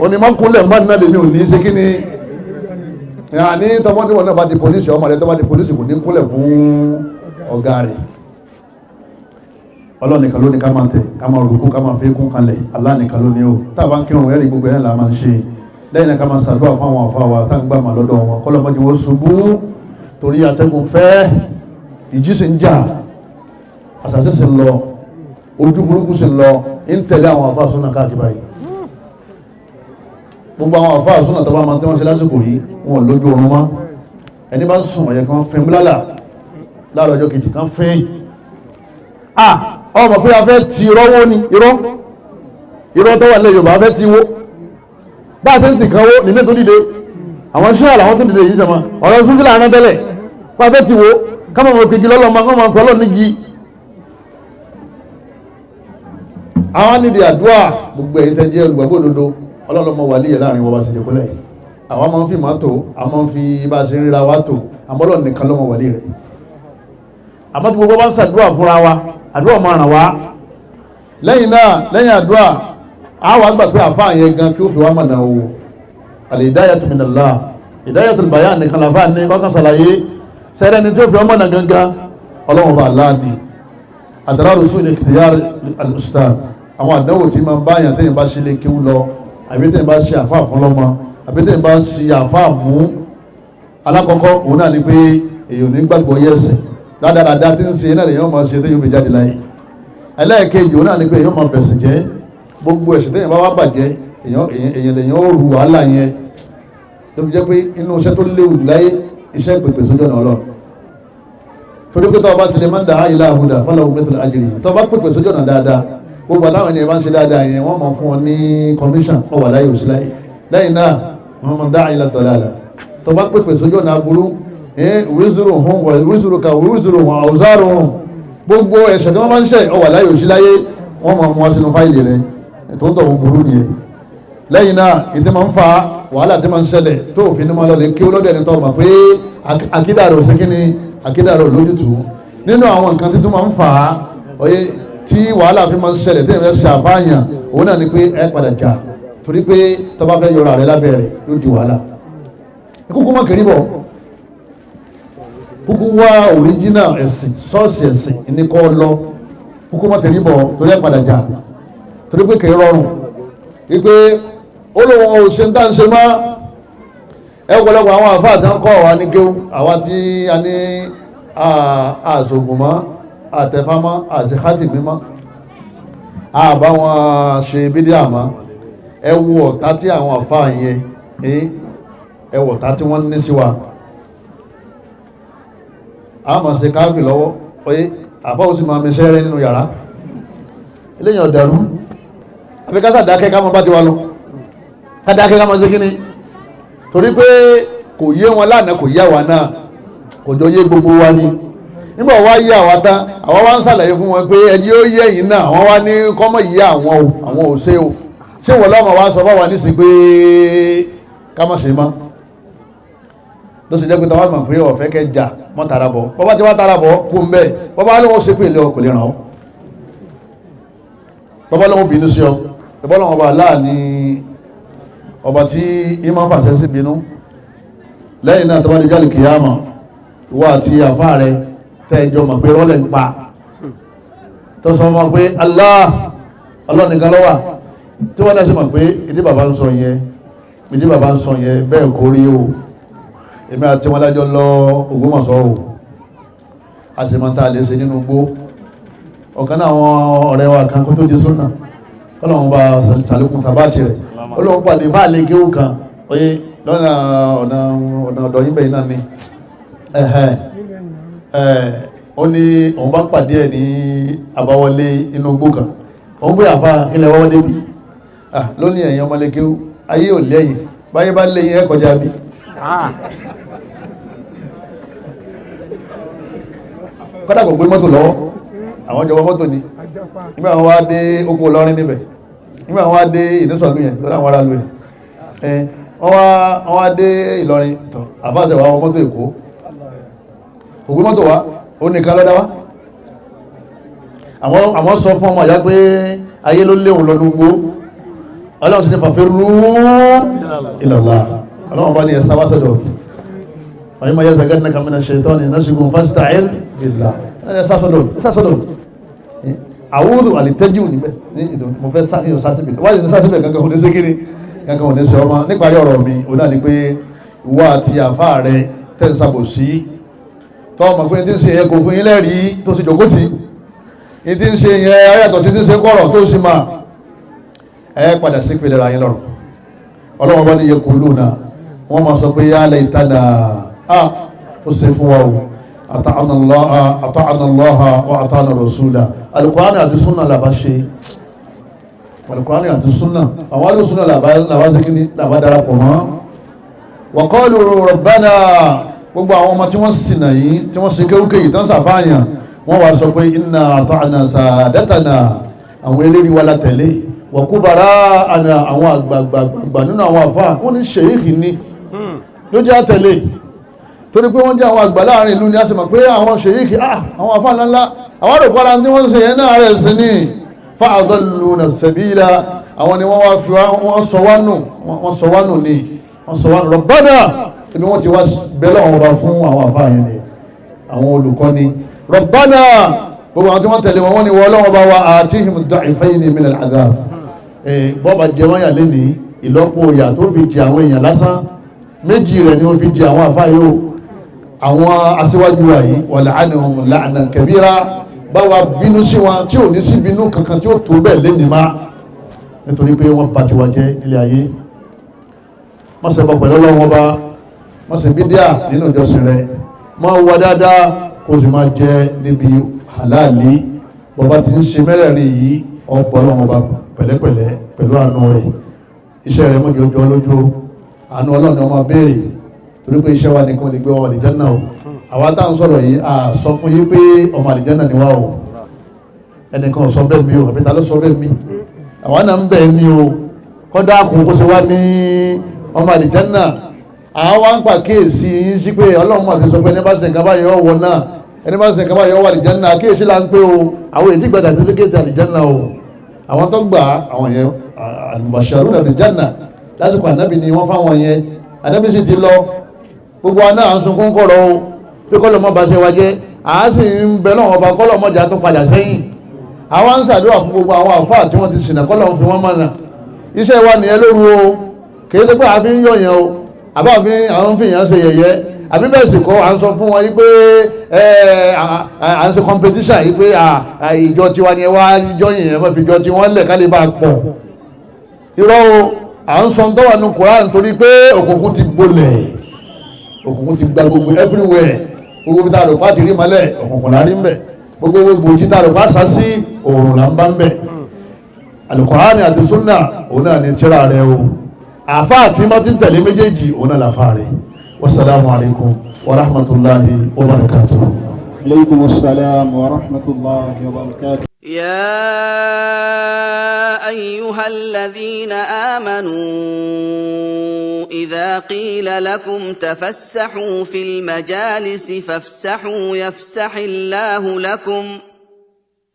onímọ̀kúnlẹ̀ mbà náà lèmi ò ní ṣe kí ni ní tọmọdé wọn náà bá di polisi ọmọ rẹ tó bá di polisi kò ní kúnlẹ̀ fún ọ̀gá rẹ̀ Ọlọ́run nìkan ló ní ká máa tẹ̀ ká máa rúkú ká máa fi kún kalẹ̀ Allah nìkan ló ní o tábà ń kírun ẹ̀rí gbogbo ẹ̀ là máa ń ṣe lẹ́yìn náà ká máa ṣàdúrà fún àwọn àfa wa tá ń gbà máa lọ́dọ̀ wọn kọ́lọ́mọdé wọn ṣubú torí atẹ́gùn fẹ́ ìjì sì ń jà àṣàṣì sì ń lọ ojú burúkú sì ń lọ ń tẹ̀lé àwọn àfa súnà káàkiri báyìí gbogbo àwọn àfa súnà tó bá máa tẹ́ wọn ṣe lásìkò yìí wọn lójú oorun mọ́ ẹni bá ń sùn ọ̀yẹ́ kan fẹ́ múlálà láàárọ̀ ọjọ́ kejì kan fẹ́ ọmọ pé a fẹ́ ti rọ́wọ́ ni irọ́ tó wà lẹ́ Yorùbá fẹ́ ti wó bá a ṣe ń ti kan wó nílé tó dìde àwọn ṣíà làwọn tó dìde yìí sẹ́mọ́ ọ̀rọ̀ súnfìlà àná tẹ́lẹ̀ bá a fẹ́ ti wó káwọn ọmọ kejì lọ́lọ́mọ káwọn ọmọ pẹ̀lọ́ nígi àwọn nídìí àdúrà gbogbo ẹ̀yìn tẹ́ jẹ́ olùgbàgbọ́ òdodo ọlọ́lọ́mọ wà líyẹ̀ láàrin wọn bá ṣe jẹ́kọ́lẹ̀ àwọn máa ń fi máa tò àwọn máa ń fi bá a ṣe ń ríra wá tò àmọ́ Ọlọ́run nìkan lọ́mọ wà líyẹ̀ àmọ́ tí gbogbo bá ń ṣàdúrà fúnra wa àdúrà máa ràn wá lẹ́yìn náà lẹ́yìn àdúrà àwọn àgbà pé àfáà yẹn gan kí ó fi wá mọ̀nà o al-hidayatu min Allah hidayatul bayan nìkan làfáà ní kọ́kàn ṣàlàyé sẹ́rẹ́ ni tí ó fi wá mọ̀nà gangan Ọlọ́run bá Allah ní adraru su'il ikhtiyar al-ustad àwọn àdánwò tí máa ń báyàn tẹ́yìn bá ṣe lè kíw lọ àbí tẹ́yìn bá ṣe àfáà fún lọ́mọ àbí tẹ́yìn bá ṣe àfáà mú alákọ̀ọ́kọ́ òun náà ni pé èèyàn ní gbàgbọ́ yẹ̀sìn dáadáa tí ń ṣe náà lèyàn máa ṣe tẹ́yìn fi jáde láyé ẹlẹ́ẹ̀kejì òun náà ni pé èèyàn máa bẹ̀sìn jẹ́ gbogbo ẹ̀sìn tẹ́yìn bá wá bàjẹ́ èèyàn lèyàn ó ru wàhálà yẹn tó fi jẹ́ pé inú iṣẹ́ tó léwu láyé iṣẹ́ ìpèpè sójú ọ̀nà Ọlọ́run torí pé tọ́ bá ti lè máa ń dà áyì láàbùdà fọlọ́wọ́ mẹ́tòlá àjèrè tọ́ bá pèpè sójú ọ̀nà dáadáa gbogbo àtàwọn ènìyàn bá ń ṣe dáadáa yẹn wọ́n máa fún wọn ní commission wọ́n wà láyé òsì láyé lẹ́yìn náà wọ́n máa ń dá áyì látọ̀lá àlà tọ́ bá pèpè sójú ọ̀nà aburú wíṣírò hàn wíṣírò ká wíṣírò hàn àwùzárò hàn gbogbo ẹ̀ṣẹ̀ tí wọ́n máa ń ṣe ọwà láyé òsì láyé wọ́n máa mú wá sínú fáìlì rẹ̀ tó ń tọ̀ wọn burú nìyẹn lẹ́yìn náà ìtí máa ń fa wàhálà tí máa ń ṣẹlẹ̀ tó òfin ní máa lọ lè kí ó lọ́dẹ̀ ní tọ́ mà pé àkídàrò sí kíni àkídàrò lójútùú nínú àwọn nǹkan títún máa ń fà á oyè tí wàhálà fi máa ń ṣẹlẹ̀ tí èèyàn ṣe àfáàyàn òun náà ni pé ẹ padà jà torí pé tó bá fẹ́ yọra rẹ lábẹ́ rẹ̀ yóò di wàhálà kúkú má kiri bọ̀ kúkú wá original ẹ̀sìn ṣọ́ọ̀ṣì ẹ̀sìn ní kọ́ lọ kúkú má tẹ̀lé bọ̀ torí ẹ padà jà torí pé kìí rọrùn wípé olóhùn òṣè ń tàn ṣe má ẹ wọlọ́pọ̀ àwọn àfáà tí wọ́n kọ́ wa ní kéwú àwa tí a ní àṣògùn mọ́ àtẹ̀fámọ́ àṣekátì mímọ́ àbá wọn ṣe bídíà mọ́ ẹ wo ọ̀tá tí àwọn àfáà yẹn ẹ wo ọ̀tá tí wọ́n ní sí wa a máa ṣe káfí lọ́wọ́ oyé àfáà ó sì máa mi ṣẹ́rẹ́ nínú yàrá eléyàn ọ̀dàrú àfi ká sàdákẹ́ ká máa bá ti wá lọ ká dákẹ́ ká máa ṣe kíni torí pé kò yé wọn lánàá kò yá wa náà kò jọ yé gbogbo wa ni nígbà wá yé àwa tán àwọn wá ń ṣàlàyé fún wọn pé ẹni ó yé yìí náà àwọn wá ní kọ́mọ̀ yé àwọn ò ṣe o ṣé wọ́n lọ́mọ wá sọ fáwọn nísìnyí pé ká má ṣe mọ́ ló sì jẹ́ pé tàwọn mọ̀ pé ọ̀fẹ́ kẹ́ jà mọ́ tara bọ̀ bọ́bá tí wọ́n tara bọ̀ kú ń bẹ́ẹ̀ bọ́bá lọ́wọ́ ṣe pé ilé ọkọ̀ lè ràn ọ́ bọ́bá lọ́wọ́ bínú sí ọ bọ́bá lọ́wọ́ ọba aláà ní ọba tí ìmọ̀ fàṣẹ sí bínú lẹ́yìn náà tó bá di jáde kìyàmọ̀ ìwọ àti àfáà rẹ tẹ́ẹ̀jọ mọ̀ pé rọ́lẹ̀ ń pa tó sọ fún ọ pé Allah nìkan ló wà tí wọ́n lẹ́sìn mọ̀ pé ìdí bàbá ń sọ yẹn bẹ́ẹ̀ kò rí o èmi àti wọn lájọ lọ Ògbómọ̀ṣọ́ o a sì máa ń ta lè ṣe nínú gbó ọ̀kan náà àwọn ọ̀rẹ́ wa kan kó tó di súnà ọlọ́run bá sàlékún tàbátì rẹ̀ olóhun pàdé bá lè géwù kan oyé lọ́nà ọ̀nà ọ̀dọ̀ yín bẹ̀yìn náà ni ó ní òun bá pàdé ẹ̀ ní àbáwọlé inú gbó kan òun gbé àfá kílẹ̀ wọ́wọ́ débi lónìí ẹ̀yìn ọmọ lè géwù ayé ò lẹ́yìn báyé bá lẹ́yìn ẹ̀ kọjá bí kọ́dà kò gbé mọ́tò lọ́wọ́ àwọn jọwọ́ mọ́tò ni nígbà wọn wá dé oko lọ́rin níbẹ̀ nígbà wọn wá dé ìnísọ̀lú yẹn lọ́dọ̀ àwọn ará lu yẹn wọ́n wá dé Ìlọrin tán àbáṣẹ wa wọ mọ́tò Èkó ògbé mọ́tò wa ó nìkan lọ́dá wa àwọn sọ fún ọmọ ìyá pé ayé ló léwu lọ́dún gbó ọlọ́run sì ní fàfirú ìlàlá ọlọ́run bá ní ẹ̀sá wá sọ́dọ̀ ọ̀yí ma yẹ́ zagẹ́ ní kàmínà ṣètọ́ ní násìkò fásitàíl bìlá ẹ̀sá sọ́dọ̀ àwúrù àlìtẹ́jù níbẹ̀ ní ìdò mo fẹ́ sásíbẹ̀ wáyé ní sásíbẹ̀ kankan kò ní sí kíní kankan kò ní sí ọmọ níparí ọ̀rọ̀ mi ò náà ni pé ìwọ àti àfá rẹ tẹ́ǹsàbò sí tọ́ọ̀mọ̀ pé tí ń ṣe ẹkọ̀ fún yín lẹ́rìí tó sì jòkó tí tí ń ṣe yẹn ayàtọ̀ tí ń ṣe kọ̀rọ̀ tó sì máa ẹ padà sí pèlè ra yín lọ́rùn ọlọ́wọ́n bá ní yẹ kò lónà wọ́n máa sọ pé yá lẹ́ ìtànà ó ṣe fún wa o ata'ana Allaha wa ata'ana rasula Al-Qur'ani àti súnà làbá ṣe Al-Qur'ani àti súnà àwọn alùsúnà làbá ṣe kí ní làbá darapọ̀ mọ́ wa qalu rabbana gbogbo àwọn ọmọ tí wọ́n ṣìnà yìí tí wọ́n ṣe kéwúké yìí tán sàfáàyàn wọ́n wá sọ pé inna ata'na sadatana àwọn eléri wa látẹ̀lé wa kubara'ana àwọn àgbàgbà nínú àwọn àfá wọ́n ní ṣèyíkì ní ló jẹ́ àtẹ̀lé torí pé wọ́n jẹ́ àwọn àgbà láàrin ìlú ni a sì mọ̀ pé àwọn ṣèyíkì àwọn àfá ńláńlá àwọn àròpára tí wọ́n ṣe yẹn náà rẹ̀ sí ní fa adalluna sabila àwọn ni wọ́n wá fi wọ́n sọ wá nù ní Rabbana ibi wọ́n ti wá bẹ́lọ̀ wọn bá fún àwọn àfá yẹn ni àwọn olùkọ́ni Rabbana gbogbo àwọn tí wọ́n tẹ̀lé wọn ni wọ́n lọ́wọ́ bá wa atihim ad-da'ifayni min al-'adhab bọ́ọ̀bà jẹ wọ́n yà lẹ́ni ìlọ́pọ̀ ìyà tó fi jẹ àwọn èèyàn lásán méjì rẹ̀ ni ó fi jẹ àwọn àfá yóò àwọn aṣíwájú wa yìí wa la'anahum la'nan kabira bá wa bínú sí wọn tí ò ní sí bínú kankan tí ó tó bẹ́ẹ̀ lẹ́ni má nítorí pé wọ́n bá ti wá jẹ́ ilé ayé mọ́sẹ̀ bọ̀ pẹ̀lú ọlọ́wọ́ bá mọ́sẹ̀ bídíà nínú ìjọsìn rẹ̀ mọ́ wọ dáadáa kó sì máa jẹ níbi halali bọ́bá ti ń ṣe mẹ́rẹ̀ẹ̀rin yìí ọ̀pọ̀ ọlọ́wọ́ bá pẹ̀lẹ́pẹ̀lẹ́ pẹ̀lú àánú rẹ̀ iṣẹ́ rẹ̀ mọ́jọ ọjọ́ lójú àánú ọlọ́run ni wọ́n máa béèrè torí pé iṣẹ́ wa nìkan lè gbé ọmọ àlìjánà o àwa tá à ń sọ̀rọ̀ yìí à sọ fún yín pé ọmọ àlìjánà ni wá o ẹnìkan sọ bẹ́ẹ̀ mi o àbí ta ló sọ bẹ́ẹ̀ mi àwa náà ń bẹ̀ ní o kọ́dá kún kó ṣe wá ní ọmọ àlìjánà àwọn wá ń pàkíyèsí yín sí pé ọlọ́run máa ti sọ pé ẹni bá ṣe nǹkan báyìí ọwọ́ náà ẹni bá ṣe nǹkan báyìí ọwọ́ àlìjánà àkíyèsí là ń pé o àwọn èdè ìgbà sàtífíkẹ́tì àlìjánà o àwọn tó gbà àwọn yẹn àlùbàṣàrú àlìjánà lásìkò ànábì ni wọ́n fáwọn yẹn ànábì sì ti lọ gbogbo wa náà ń sunkún kọ̀rọ̀ o pé kọ́lọ̀ mọ́ bá ṣe wa jẹ́ àá sì ń bẹ náà ọba kọ́lọ̀ mọ́jà tó padà sẹ́yìn àwọn ń ṣàdúrà fún gbogbo àwọn àfáà tí wọ́n ti ṣìnà kọ́lọ̀ ń fi wọ́n mọ̀nà iṣẹ́ wa nìyẹn lóru o kìí ṣe pé àfi ń yọ̀yàn o àbá fi àwọn fi yàn ṣe yẹ̀yẹ́ àbí bẹ́ẹ̀ sì kọ́ à ń sọ fún wọn yí pé à ń ṣe competition yí pé ìjọ tiwa ni ẹ wá ìjọ yìnyín ẹ má fi ìjọ tí wọ́n lẹ̀ ká lè bá pọ̀ irọ́ o à ń sọ tó wà ní Kùránì torí pé òkùnkùn ti gbolẹ̀ òkùnkùn ti gba gbogbo everywhere gbogbo bí táàrò pàtì rí malẹ̀ òkùnkùn lárí ń bẹ̀ gbogbo gbòjì táàrò pàṣà sí òòrùn là ń bá ń bẹ̀ Al-Kùránì àti súnà òun náà ni tírà rẹ̀ o àfá àti mọ́ tí ń tẹ̀lé méjèèjì òun náà làfá rẹ̀ wassalamu alaikum wa rahmatullahi wa barakatuh.
عليكم السلام ورحمة الله وبركاته.
يا أيها الذين آمنوا إذا قيل لكم تفسحوا في المجالس فافسحوا يفسح الله لكم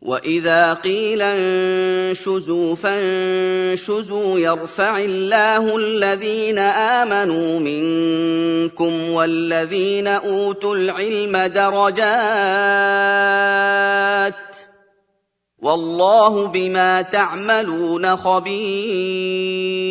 وإذا قيل انشزوا فانشزوا يرفع الله الذين آمنوا منكم والذين أوتوا العلم درجات والله بما تعملون خبير